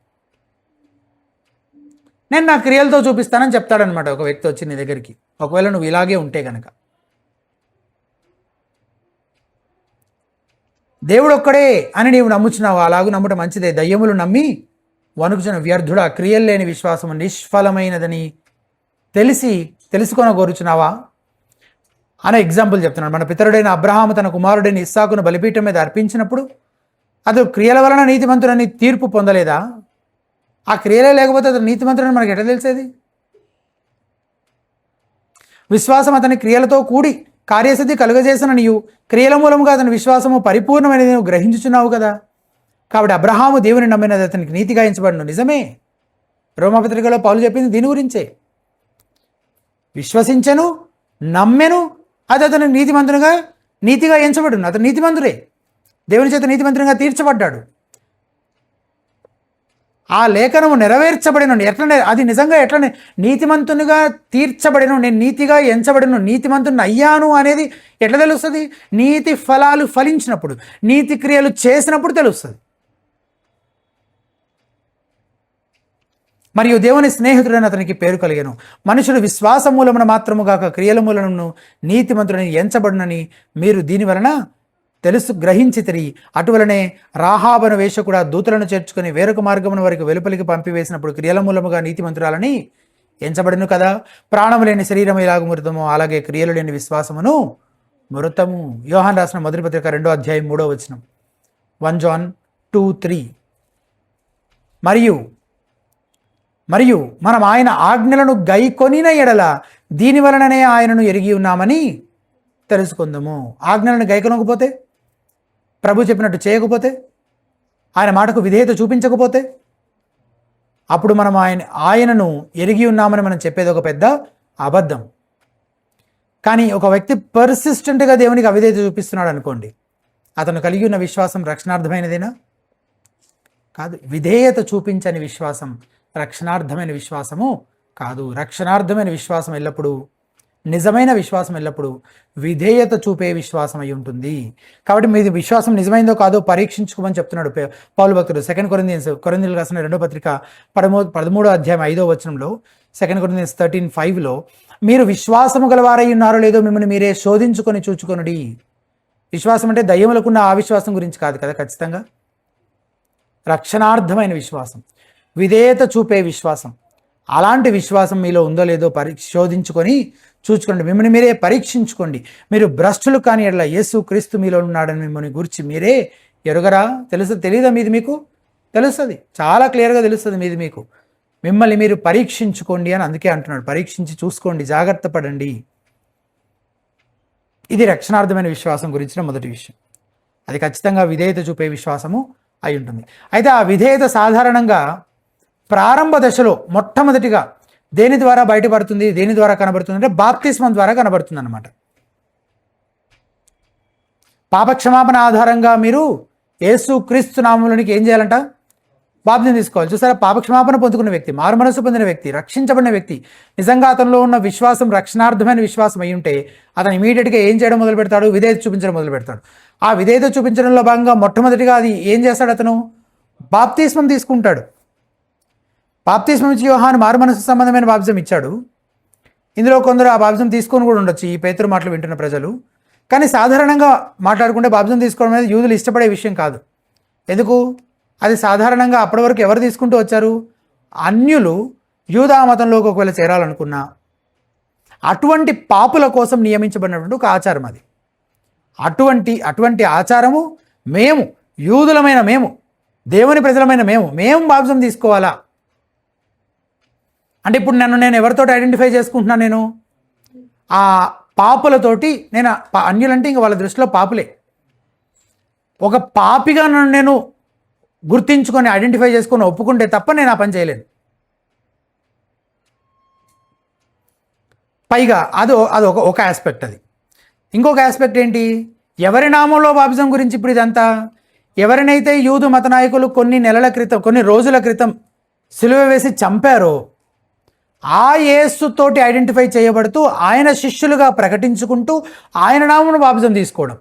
నేను నా క్రియలతో చూపిస్తానని చెప్తాడనమాట ఒక వ్యక్తి వచ్చి నీ దగ్గరికి, ఒకవేళ నువ్వు ఇలాగే ఉంటే కనుక. దేవుడు ఒక్కడే అని నీవు నమ్ముచున్నావు, అలాగూ నమ్ముట మంచిదే. దయ్యములు నమ్మి వణుకుచున్న వ్యర్థుడా, క్రియలు లేని విశ్వాసము నిష్ఫలమైనదని తెలుసుకొనగోరుచున్నావా అనే ఎగ్జాంపుల్ చెప్తున్నాడు. మన పితరుడైన అబ్రహాము తన కుమారుడైన ఇస్సాకును బలిపీఠం మీద అర్పించినప్పుడు అది క్రియల వలన నీతిమంతుడని తీర్పు పొందలేదా? ఆ క్రియలే లేకపోతే అతను నీతిమంతుడని మనకి ఎట్లా తెలిసేది? విశ్వాసం అతని క్రియలతో కూడి కార్యసిద్ధి కలుగజేసిన నీవు క్రియల మూలముగా అతని విశ్వాసము పరిపూర్ణమైనది నువ్వు గ్రహించుచున్నావు కదా. కాబట్టి అబ్రహాము దేవుని నమ్మినది అతనికి నీతిగా ఎంచబడును. నిజమే, రోమపత్రికలో పౌలు చెప్పింది దీని గురించే. విశ్వసించెను, నమ్మెను, అది అతను నీతిగా ఎంచబడును. అతను నీతిమంతుడే, దేవుని చేత నీతిమంతునిగా తీర్చబడ్డాడు. ఆ లేఖనము నెరవేర్చబడిన అది నిజంగా ఎట్లా నీతిమంతునిగా తీర్చబడిన, నేను నీతిగా ఎంచబడిన, నీతిమంతుని అయ్యాను అనేది ఎట్లా తెలుస్తుంది? నీతి ఫలాలు ఫలించినప్పుడు, నీతి క్రియలు చేసినప్పుడు తెలుస్తుంది. మరియు దేవుని స్నేహితుడని అతనికి పేరు కలిగాను. మనుషుడు విశ్వాస మూలమున మాత్రము గాక క్రియల మూలమును నీతిమంతుడని ఎంచబడునని మీరు దీని వలన గ్రహించితిరి. అటువలనే రాహాబను వేషకుడా దూతలను చేర్చుకుని వేరొక మార్గమున వారికి వెలుపలికి పంపివేసినప్పుడు క్రియల మూలముగా నీతిమంతురాలని ఎంచబడిను కదా. ప్రాణము లేని శరీరం ఎలాగ మృతమో అలాగే క్రియలు లేని విశ్వాసమును మృతము. యోహాను రాసిన మొదటి పత్రిక 2వ అధ్యాయం 3వ వచనం, 1 John 2:3. మరియు మనం ఆయన ఆజ్ఞలను గైకొనిన ఎడల దీని వలననే ఆయనను ఎరిగి ఉన్నామని తెలుసుకుందాము. ఆజ్ఞలను గైకొనకపోతే, ప్రభు చెప్పినట్టు చేయకపోతే, ఆయన మాటకు విధేయత చూపించకపోతే, అప్పుడు మనం ఆయనను ఎరిగి ఉన్నామని మనం చెప్పేది ఒక పెద్ద అబద్ధం. కానీ ఒక వ్యక్తి పర్సిస్టెంట్గా దేవునికి అవిధేయత చూపిస్తున్నాడు అనుకోండి, అతను కలిగి ఉన్న విశ్వాసం రక్షణార్థమైనదేనా? కాదు. విధేయత చూపించని విశ్వాసం రక్షణార్థమైన విశ్వాసము కాదు. రక్షణార్థమైన విశ్వాసం ఎల్లప్పుడూ, నిజమైన విశ్వాసం ఎల్లప్పుడూ విధేయత చూపే విశ్వాసం అయి ఉంటుంది. కాబట్టి మీది విశ్వాసం నిజమైందో కాదో పరీక్షించుకోమని చెప్తున్నాడు పౌలు భక్తుడు. 2 కొరింథీయులకు రాసిన 2వ పత్రిక 13వ అధ్యాయం 5వ వచనంలో, 2 Corinthians 13:5లో, మీరు విశ్వాసము గలవారై ఉన్నారో లేదో మిమ్మల్ని మీరే శోధించుకొని చూచుకొనుడి. విశ్వాసం అంటే దయ్యములకున్న ఆ విశ్వాసం గురించి కాదు కదా, ఖచ్చితంగా రక్షణార్థమైన విశ్వాసం, విధేయత చూపే విశ్వాసం. అలాంటి విశ్వాసం మీలో ఉందో లేదో శోధించుకొని చూచుకోండి, మిమ్మల్ని మీరే పరీక్షించుకోండి. మీరు భ్రష్టులు కాని ఎడల యేసు క్రీస్తు మీలో ఉన్నాడని మిమ్మల్ని గురించి మీరే ఎరుగరా? తెలీదా? మీది మీకు తెలుస్తుంది, చాలా క్లియర్గా తెలుస్తుంది మీది మీకు. మిమ్మల్ని మీరు పరీక్షించుకోండి అని అందుకే అంటున్నాడు. పరీక్షించి చూసుకోండి, జాగ్రత్త పడండి. ఇది రక్షణార్థమైన విశ్వాసం గురించిన మొదటి విషయం. అది ఖచ్చితంగా విధేయత చూపే విశ్వాసము అయి ఉంటుంది. అయితే ఆ విధేయత సాధారణంగా ప్రారంభ దశలో మొట్టమొదటిగా దేని ద్వారా బయటపడుతుంది, దేని ద్వారా కనబడుతుంది అంటే బాప్తిస్మం ద్వారా కనబడుతుంది అన్నమాట. పాపక్షమాపణ ఆధారంగా మీరు యేసు క్రీస్తు నామములోనికి ఏం చేయాలంట? బాప్తిస్మం తీసుకోవాలి. చూసారా, పాపక్షమాపణ పొందుకున్న వ్యక్తి, మారుమనసు పొందిన వ్యక్తి, రక్షించబడిన వ్యక్తి, నిజంగా అతనిలో ఉన్న విశ్వాసం రక్షణార్థమైన విశ్వాసం అయి ఉంటే అతను ఇమీడియట్గా ఏం చేయడం మొదలు పెడతాడు? విధేయత చూపించడం మొదలు పెడతాడు. ఆ విధేయత చూపించడంలో భాగంగా మొట్టమొదటిగా అది ఏం చేస్తాడు? అతను బాప్తిస్మం తీసుకుంటాడు. బాప్తిస్మం ఇచ్చి యోహాను మారుమనసు సంబంధమైన బాప్తిస్మం ఇచ్చాడు. ఇందులో కొందరు ఆ బాప్తిస్మం తీసుకొని కూడా ఉండొచ్చు, ఈ పేతురు మాటలు వింటున్న ప్రజలు. కానీ సాధారణంగా మాట్లాడుకుంటే బాప్తిస్మం తీసుకోవడం అనేది యూదులు ఇష్టపడే విషయం కాదు. ఎందుకు? అది సాధారణంగా అప్పటి వరకు ఎవరు తీసుకుంటూ వచ్చారు? అన్యులు యూదా మతంలోకి ఒకవేళ చేరాలనుకున్నా అటువంటి పాపుల కోసం నియమించబడినటువంటి ఒక ఆచారం అది. అటువంటి ఆచారము మేము యూదులమైన మేము, దేవుని ప్రజలమైన మేము బాప్తిస్మం తీసుకోవాలా అంటే ఇప్పుడు నేను ఎవరితో ఐడెంటిఫై చేసుకుంటున్నాను? నేను ఆ పాపులతోటి. నేను అన్యులంటే ఇంక వాళ్ళ దృష్టిలో పాపులే. ఒక పాపిగా నేను గుర్తించుకొని ఐడెంటిఫై చేసుకొని ఒప్పుకుంటే తప్ప నేను ఆ పని చేయలేను. పైగా అది ఒక ఆస్పెక్ట్. అది ఇంకొక ఆస్పెక్ట్ ఏంటి? ఎవరి నామంలో బాప్తిస్మం గురించి ఇప్పుడు ఇదంతా. ఎవరినైతే యూదు మత నాయకులు కొన్ని రోజుల క్రితం సిలువ వేసి చంపారో ఆ యేసుతోటి ఐడెంటిఫై చేయబడుతూ ఆయన శిష్యులుగా ప్రకటించుకుంటూ ఆయన నామమును బాప్తిస్మం తీసుకోవడం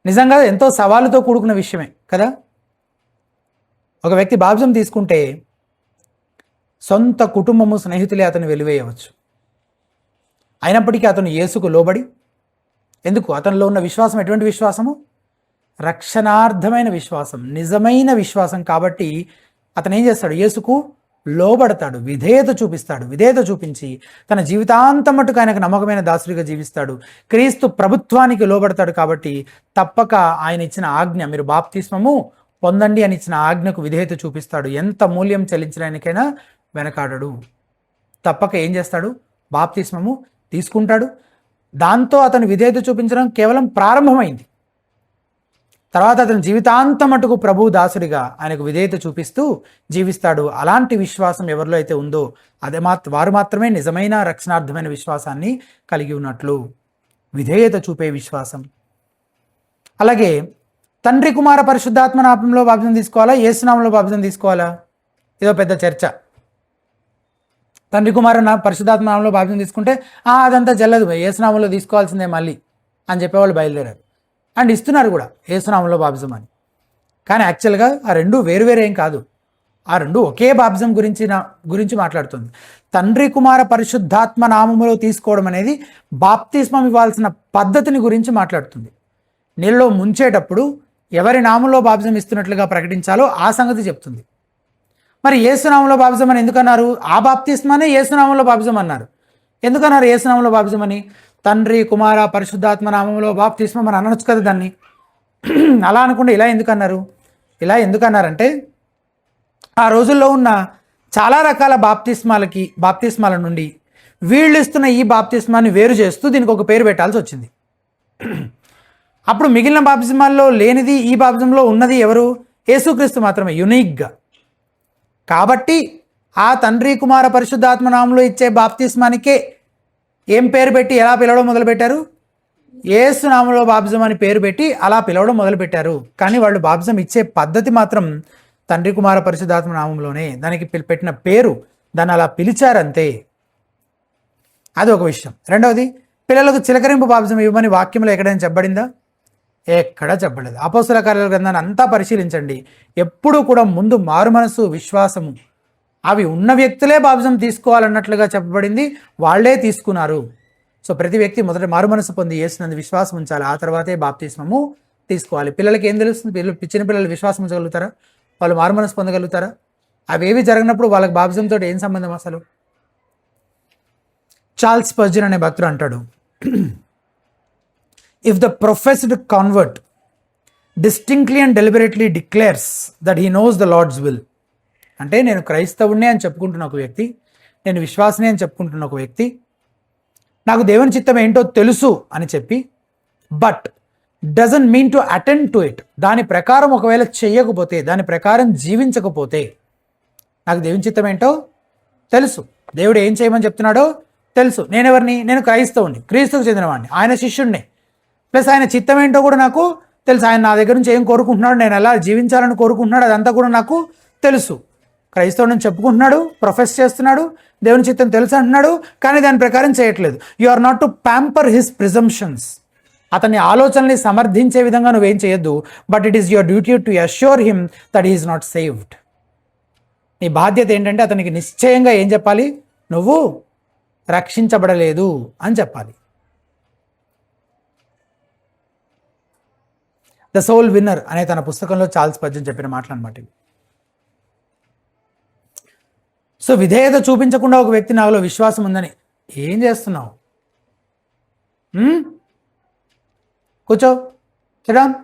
నిజంగా ఎంతో సవాలుతో కూడుకున్న విషయమే కదా. ఒక వ్యక్తి బాప్తిస్మం తీసుకుంటే సొంత కుటుంబము, స్నేహితులే అతను వెలివేయవచ్చు. అయినప్పటికీ అతను యేసుకు లోబడి, ఎందుకు? అతనిలో ఉన్న విశ్వాసం ఎటువంటి విశ్వాసము? రక్షణార్థమైన విశ్వాసం, నిజమైన విశ్వాసం. కాబట్టి అతను ఏం చేస్తాడు? యేసుకు లోబడతాడు, విధేయత చూపిస్తాడు. విధేయత చూపించి తన జీవితాంతం మట్టుకు ఆయనకు నమ్మకమైన దాసుడిగా జీవిస్తాడు. క్రీస్తు ప్రభుత్వానికి లోబడతాడు. కాబట్టి తప్పక ఆయన ఇచ్చిన ఆజ్ఞ, మీరు బాప్తిస్మము పొందండి అని ఇచ్చిన ఆజ్ఞకు విధేయత చూపిస్తాడు. ఎంత మూల్యం చెల్లించడానికైనా వెనకాడడు. తప్పక ఏం చేస్తాడు? బాప్తిస్మము తీసుకుంటాడు. దాంతో అతను విధేయత చూపించడం కేవలం ప్రారంభమైంది. తర్వాత అతను జీవితాంతం మటుకు ప్రభు దాసుడిగా ఆయనకు విధేయత చూపిస్తూ జీవిస్తాడు. అలాంటి విశ్వాసం ఎవరిలో అయితే ఉందో వారు మాత్రమే నిజమైన రక్షణార్థమైన విశ్వాసాన్ని కలిగి ఉన్నట్లు. విధేయత చూపే విశ్వాసం. అలాగే తండ్రి కుమార పరిశుద్ధాత్మ నామంలో బాప్తిస్మం తీసుకోవాలా, యేసునామంలో బాప్తిస్మం తీసుకోవాలా? ఇదో పెద్ద చర్చ. తండ్రి కుమార పరిశుద్ధాత్మ నామంలో బాప్తిస్మం తీసుకుంటే అదంతా చెల్లదు, యేసునామంలో తీసుకోవాల్సిందే మళ్ళీ అని చెప్పేవాళ్ళు బయలుదేరారు. అండ్ ఇస్తున్నారు కూడా యేసునామంలో బాప్తిస్మం అని. కానీ యాక్చువల్గా ఆ రెండు వేరువేరు ఏం కాదు. ఆ రెండు ఒకే బాప్తిస్మం గురించి మాట్లాడుతుంది. తండ్రి కుమార పరిశుద్ధాత్మ నామములో తీసుకోవడం అనేది బాప్తిస్మం ఇవ్వాల్సిన పద్ధతిని గురించి మాట్లాడుతుంది. నీళ్ళలో ముంచేటప్పుడు ఎవరి నామంలో బాప్తిజం ఇస్తున్నట్లుగా ప్రకటించాలో ఆ సంగతి చెప్తుంది. మరి యేసునామంలో బాప్తిజం అని ఎందుకన్నారు? ఆ బాప్తిస్మానే యేసునామంలో బాప్తిజం అన్నారు. ఎందుకన్నారు యేసునామంలో బాప్తిజం అని? తండ్రి, కుమార, పరిశుద్ధాత్మ నామంలో బాప్తిస్మం అని అనొచ్చు కదా దాన్ని. అలా అనుకుంటే ఇలా ఎందుకన్నారు? ఇలా ఎందుకన్నారంటే ఆ రోజుల్లో ఉన్న చాలా రకాల బాప్తిస్మాల నుండి వీళ్ళు ఇస్తున్న ఈ బాప్తిస్మాన్ని వేరు చేస్తూ దీనికి ఒక పేరు పెట్టాల్సి వచ్చింది. అప్పుడు మిగిలిన బాప్తిస్మాల్లో లేనిది ఈ బాప్తిజంలో ఉన్నది ఎవరు? యేసుక్రీస్తు మాత్రమే, యునిక్గా. కాబట్టి ఆ తండ్రి, కుమార, పరిశుద్ధాత్మ నామంలో ఇచ్చే బాప్తిస్మానికే ఏం పేరు పెట్టి ఎలా పిలవడం మొదలుపెట్టారు? యేసు నామంలో బాప్తిజం అని పేరు పెట్టి అలా పిలవడం మొదలుపెట్టారు. కానీ వాళ్ళు బాప్తిజం ఇచ్చే పద్ధతి మాత్రం తండ్రి, కుమార, పరిశుద్ధాత్మ నామంలోనే. దానికి పెట్టిన పేరు, దాన్ని అలా పిలిచారంతే. అది ఒక విషయం. రెండవది, పిల్లలకు చిలకరింపు బాప్తిజం ఇవ్వమని వాక్యంలో ఎక్కడైనా చెప్పబడిందా? ఎక్కడా చెప్పలేదు. అపోస్తల కార్యాల గ్రంథాన్ని అంతా పరిశీలించండి. ఎప్పుడూ కూడా ముందు మారు మనసు, విశ్వాసము అవి ఉన్న వ్యక్తులే బాప్తిజం తీసుకోవాలన్నట్లుగా చెప్పబడింది. వాళ్ళే తీసుకున్నారు. సో ప్రతి వ్యక్తి మొదట మారు మనసు పొంది యేసునందు విశ్వాసం ఉంచాలి. ఆ తర్వాతే బాప్తిస్మము తీసుకోవాలి. పిల్లలకి ఏం తెలుస్తుంది? చిన్న పిల్లలు విశ్వాసం ఉంచగలుగుతారా? వాళ్ళు మారు మనసు పొందగలుగుతారా? అవేవి జరగనప్పుడు వాళ్ళకి బాప్తిజంతో ఏం సంబంధం అసలు? చార్ల్స్ స్పర్జన్ అనే భక్తుడు అంటాడు, if the professed convert distinctly and deliberately declares that he knows the lord's will, అంటే నేను క్రైస్తవుడినే అని చెప్పుకుంటున్న ఒక వ్యక్తి, నేను విశ్వాసనే అని చెప్పుకుంటున్న ఒక వ్యక్తి, నాకు దేవుని చిత్తం ఏంటో తెలుసు అని చెప్పి, but doesn't mean to attend to it, దాని ప్రకారం ఒకవేళ చెయ్యకపోతే, దాని ప్రకారం జీవించకపోతే, నాకు దేవుని చిత్తం ఏంటో తెలుసు, దేవుడు ఏం చేయమని చెప్తున్నాడో తెలుసు, నేనెవరిని? నేను క్రైస్తవుని, క్రీస్తుకు చెందినవాడిని, ఆయన శిష్యుడిని, ప్లస్ ఆయన చిత్తం ఏంటో కూడా నాకు తెలుసు, ఆయన నా దగ్గర నుంచి ఏం కోరుకుంటున్నాడు, నేను ఎలా జీవించాలని కోరుకుంటున్నాడు, అదంతా కూడా నాకు తెలుసు. క్రైస్తవుని చెప్పుకుంటున్నాడు, ప్రొఫెస్ చేస్తున్నాడు, దేవుని చిత్తం తెలుసు అంటున్నాడు, కానీ దాని ప్రకారం చేయట్లేదు. You are not to pamper his presumptions, అతని ఆలోచనల్ని సమర్థించే విధంగా నువ్వేం చేయొద్దు. But it is your duty to assure him that he is not saved. నీ బాధ్యత ఏంటంటే అతనికి నిశ్చయంగా ఏం చెప్పాలి? నువ్వు రక్షించబడలేదు అని చెప్పాలి. ద సోల్ విన్నర్ అనే తన పుస్తకంలో చార్ల్స్ స్పర్జన్ చెప్పిన మాటలు అన్నమాట. సో విధేయత చూపించకుండా ఒక వ్యక్తి నాలో విశ్వాసం ఉందని, ఏం చేస్తున్నావు? కూర్చో, సిడౌన్.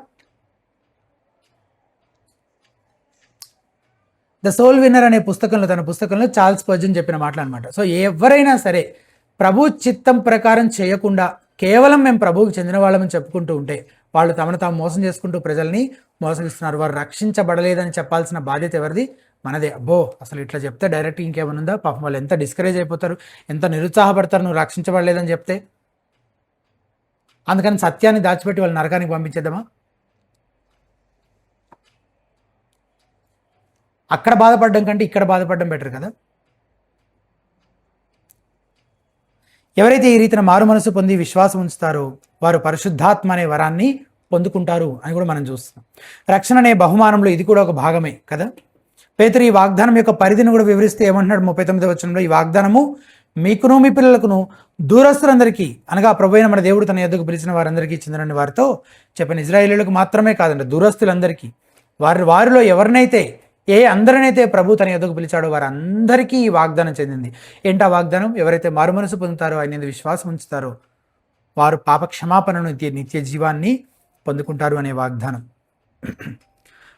ద సోల్ విన్నర్ అనే తన పుస్తకంలో చార్ల్స్ స్పర్జన్ చెప్పిన మాటలు అనమాట. సో ఎవరైనా సరే ప్రభు చిత్తం ప్రకారం చేయకుండా కేవలం మేము ప్రభువుకి చెందిన వాళ్ళమని చెప్పుకుంటూ ఉంటే వాళ్ళు తమను తాము మోసం చేసుకుంటూ ప్రజల్ని మోసగిస్తున్నారు. వారు రక్షించబడలేదని చెప్పాల్సిన బాధ్యత ఎవరిది? మనదే. అబ్బో అసలు ఇట్లా చెప్తే డైరెక్ట్ ఇంకేమనుందా? పాపం వాళ్ళు ఎంత డిస్కరేజ్ అయిపోతారు, ఎంత నిరుత్సాహపడతారు నువ్వు రక్షించబడలేదని చెప్తే. అందుకని సత్యాన్ని దాచిపెట్టి వాళ్ళు నరకానికి పంపించేద్దామా? అక్కడ బాధపడడం కంటే ఇక్కడ బాధపడడం బెటర్ కదా. ఎవరైతే ఈ రీతిన మారు మనసు పొంది విశ్వాసం ఉంచుతారో వారు పరిశుద్ధాత్మ అనే వరాన్ని పొందుకుంటారు అని కూడా మనం చూస్తున్నాం. రక్షణ అనే బహుమానంలో ఇది కూడా ఒక భాగమే కదా. పేతురు ఈ వాగ్దానం యొక్క పరిధిని కూడా వివరిస్తే ఏమంటున్నాడు 39వ వచనంలో, ఈ వాగ్దానము మీకును మీ పిల్లలకును దూరస్తులందరికీ, అనగా ప్రభువైన మన దేవుడు తన యొద్దకు పిలిచిన వారందరికీ చెందినని వారితో చెప్పిన. ఇజ్రాయేలీయులకు మాత్రమే కాదండి, దూరస్తులందరికీ, వారిలో ఎవరినైతే అందరినైతే ప్రభు తన యొద్దకు పిలిచాడో వారందరికీ ఈ వాగ్దానం చెందింది. ఏంటా వాగ్దానం? ఎవరైతే మారు మనసు పొందుతారో, ఆయన మీద విశ్వాసం ఉంచుతారో వారు పాప క్షమాపణను, నిత్య జీవాన్ని పొందుకుంటారు అనే వాగ్దానం.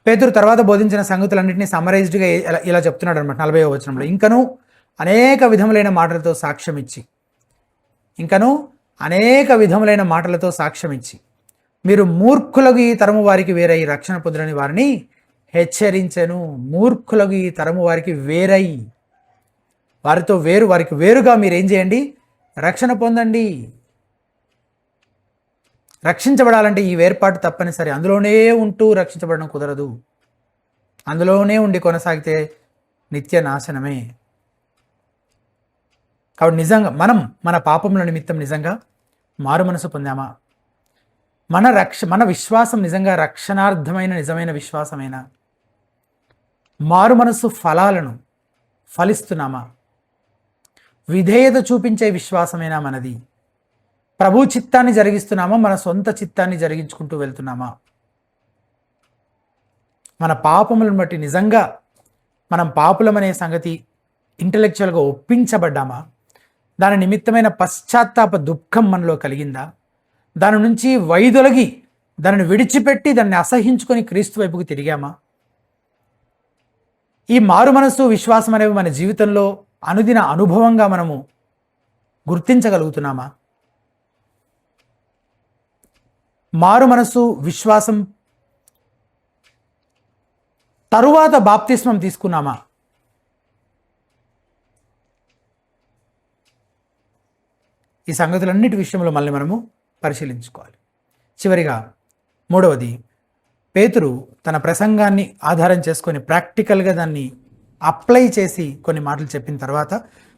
పేతురు తర్వాత బోధించిన సంగతులన్నింటినీ సమ్మరైజ్డ్గా ఇలా చెప్తున్నాడు అనమాట 40వ వచనంలో. ఇంకనూ అనేక విధములైన మాటలతో సాక్ష్యం ఇచ్చి మీరు మూర్ఖులకు ఈ తరము వారికి వేరై రక్షణ పొందులని వారిని హెచ్చరించెను. మూర్ఖులకు ఈ తరము వారికి వేరై, వారికి వేరుగా మీరేం చేయండి? రక్షణ పొందండి. రక్షించబడాలంటే ఈ వేర్పాటు తప్పనిసరి. అందులోనే ఉంటూ రక్షించబడడం కుదరదు. అందులోనే ఉండి కొనసాగితే నిత్య నాశనమే. కాబట్టి నిజంగా మనం మన పాపముల నిమిత్తం నిజంగా మారు మనసు పొందామా? మన విశ్వాసం నిజంగా రక్షణార్థమైన నిజమైన విశ్వాసమైనా? మారు మనసు ఫలాలను ఫలిస్తున్నామా? విధేయత చూపించే విశ్వాసమైనా మనది? ప్రభు చిత్తాన్ని జరిగిస్తున్నామా, మన సొంత చిత్తాన్ని జరిగించుకుంటూ వెళ్తున్నామా? మన పాపములను బట్టి నిజంగా మనం పాపులమనే సంగతి ఇంటలెక్చువల్గా ఒప్పించబడ్డామా? దాని నిమిత్తమైన పశ్చాత్తాప దుఃఖం మనలో కలిగిందా? దాని నుంచి వైదొలగి దానిని విడిచిపెట్టి దాన్ని అసహించుకొని క్రీస్తు వైపుకు తిరిగామా? ఈ మారు మనస్సు, విశ్వాసం అనేవి మన జీవితంలో అనుదిన అనుభవంగా మనము గుర్తించగలుగుతున్నామా? మారు మనస్సు, విశ్వాసం తరువాత బాప్తిస్మం తీసుకున్నామా? ఈ సంగతులన్నిటి విషయంలో మళ్ళీ మనము పరిశీలించుకోవాలి. చివరిగా మూడవది, పేతురు తన ప్రసంగాన్ని ఆధారం చేసుకొని ప్రాక్టికల్గా దాన్ని అప్లై చేసి కొన్ని మాటలు చెప్పిన తర్వాత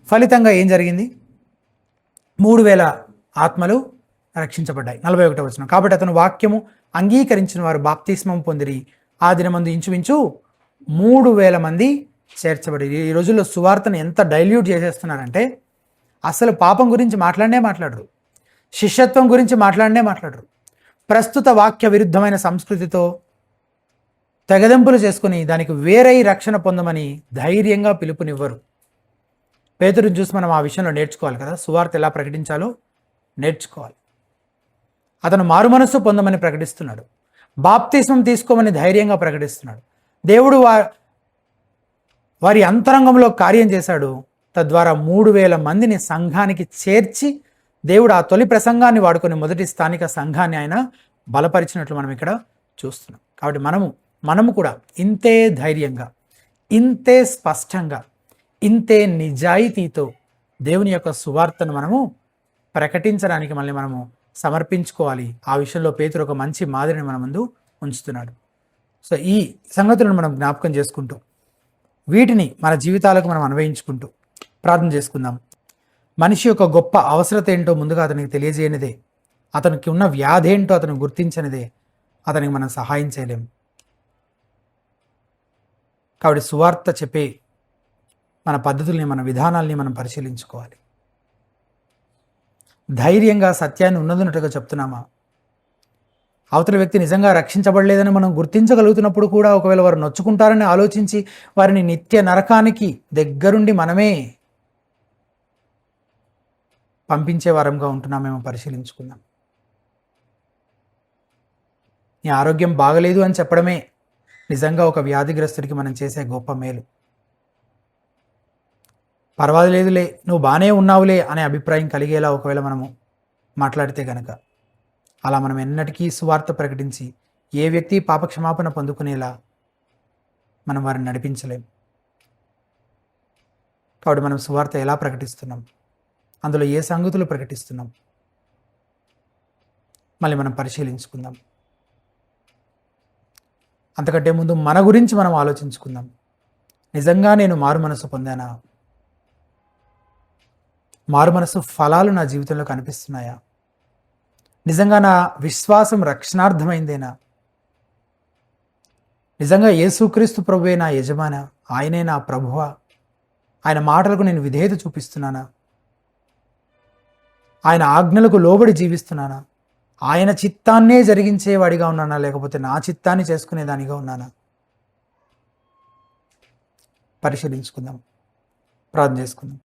ఫలితంగా ఏం జరిగింది? 3000 ఆత్మలు రక్షించబడ్డాయి. 41వ వచనం. కాబట్టి అతను వాక్యము అంగీకరించిన వారు బాప్తిస్మం పొందిరి. ఆ దినమందు ఇంచుమించు 3000 మంది చేర్చబడి. ఈ రోజుల్లో సువార్తను ఎంత డైల్యూట్ చేసేస్తున్నారంటే అసలు పాపం గురించి మాట్లాడరు, శిష్యత్వం గురించి మాట్లాడరు. ప్రస్తుత వాక్య విరుద్ధమైన సంస్కృతితో తెగదెంపులు చేసుకుని దానికి వేరే రక్షణ పొందమని ధైర్యంగా పిలుపునివ్వరు. పేతురుని చూసి మనం ఆ విషయంలో నేర్చుకోవాలి కదా, సువార్త ఎలా ప్రకటించాలో నేర్చుకోవాలి. అతను మారు మనస్సు పొందమని ప్రకటిస్తున్నాడు, బాప్తిస్మం తీసుకోమని ధైర్యంగా ప్రకటిస్తున్నాడు. దేవుడు వారి అంతరంగంలో కార్యం చేశాడు. తద్వారా 3000 మందిని సంఘానికి చేర్చి దేవుడు ఆ తొలి ప్రసంగాన్ని వాడుకొని మొదటి స్థానిక సంఘాన్ని ఆయన బలపరిచినట్లు మనం ఇక్కడ చూస్తున్నాం. కాబట్టి మనము కూడా ఇంతే ధైర్యంగా, ఇంతే స్పష్టంగా, ఇంతే నిజాయితీతో దేవుని యొక్క సువార్తను మనము ప్రకటించడానికి మళ్ళీ మనము సమర్పించుకోవాలి. ఆ విషయంలో పేతురు ఒక మంచి మాదిరిని మన ముందు ఉంచుతున్నాడు. సో ఈ సంగతులను మనం జ్ఞాపకం చేసుకుంటూ వీటిని మన జీవితాలకు మనం అన్వయించుకుంటూ ప్రార్థన చేసుకుందాం. మనిషి యొక్క గొప్ప అవసరత ఏంటో ముందుగా అతనికి తెలియజేయనిదే, అతనికి ఉన్న వ్యాధి ఏంటో అతను గుర్తించనిదే అతనికి మనం సహాయం చేయలేం. కాబట్టి సువార్త చెప్పే మన పద్ధతుల్ని, మన విధానాల్ని మనం పరిశీలించుకోవాలి. ధైర్యంగా సత్యాన్ని ఉన్నదన్నట్టుగా చెప్తున్నామా? అవతల వ్యక్తి నిజంగా రక్షించబడలేదని మనం గుర్తించగలుగుతున్నప్పుడు కూడా ఒకవేళ వారు నొచ్చుకుంటారని ఆలోచించి వారిని నిత్య నరకానికి దగ్గరుండి మనమే పంపించే వారంగా ఉంటున్నామేమో పరిశీలించుకుందాం. నీ ఆరోగ్యం బాగలేదు అని చెప్పడమే నిజంగా ఒక వ్యాధిగ్రస్తుడికి మనం చేసే గొప్ప మేలు. పర్వాలేదులే, నువ్వు బాగానే ఉన్నావులే అనే అభిప్రాయం కలిగేలా ఒకవేళ మనము మాట్లాడితే కనుక అలా మనం ఎన్నటికీ సువార్త ప్రకటించి ఏ వ్యక్తి పాపక్షమాపణ పొందుకునేలా మనం వారిని నడిపించలేం. కాబట్టి మనం సువార్త ఎలా ప్రకటిస్తున్నాం, అందులో ఏ సంగతులు ప్రకటిస్తున్నాం, మళ్ళీ మనం పరిశీలించుకుందాం. అంతకంటే ముందు మన గురించి మనం ఆలోచించుకుందాం. నిజంగా నేను మారు మనసు పొందానా? మారు మనసు ఫలాలు నా జీవితంలో కనిపిస్తున్నాయా? నిజంగా నా విశ్వాసం రక్షణార్థమైందేనా? నిజంగా యేసుక్రీస్తు ప్రభువే నా యజమానా? ఆయనే నా ప్రభువా? ఆయన మాటలకు నేను విధేయత చూపిస్తున్నానా? ఆయన ఆజ్ఞలకు లోబడి జీవిస్తున్నానా? ఆయన చిత్తాన్నే జరిగించేవాడిగా ఉన్నానా, లేకపోతే నా చిత్తాన్ని చేసుకునేదానిగా ఉన్నానా? పరిశీలించుకుందాం, ప్రార్థన చేసుకుందాం.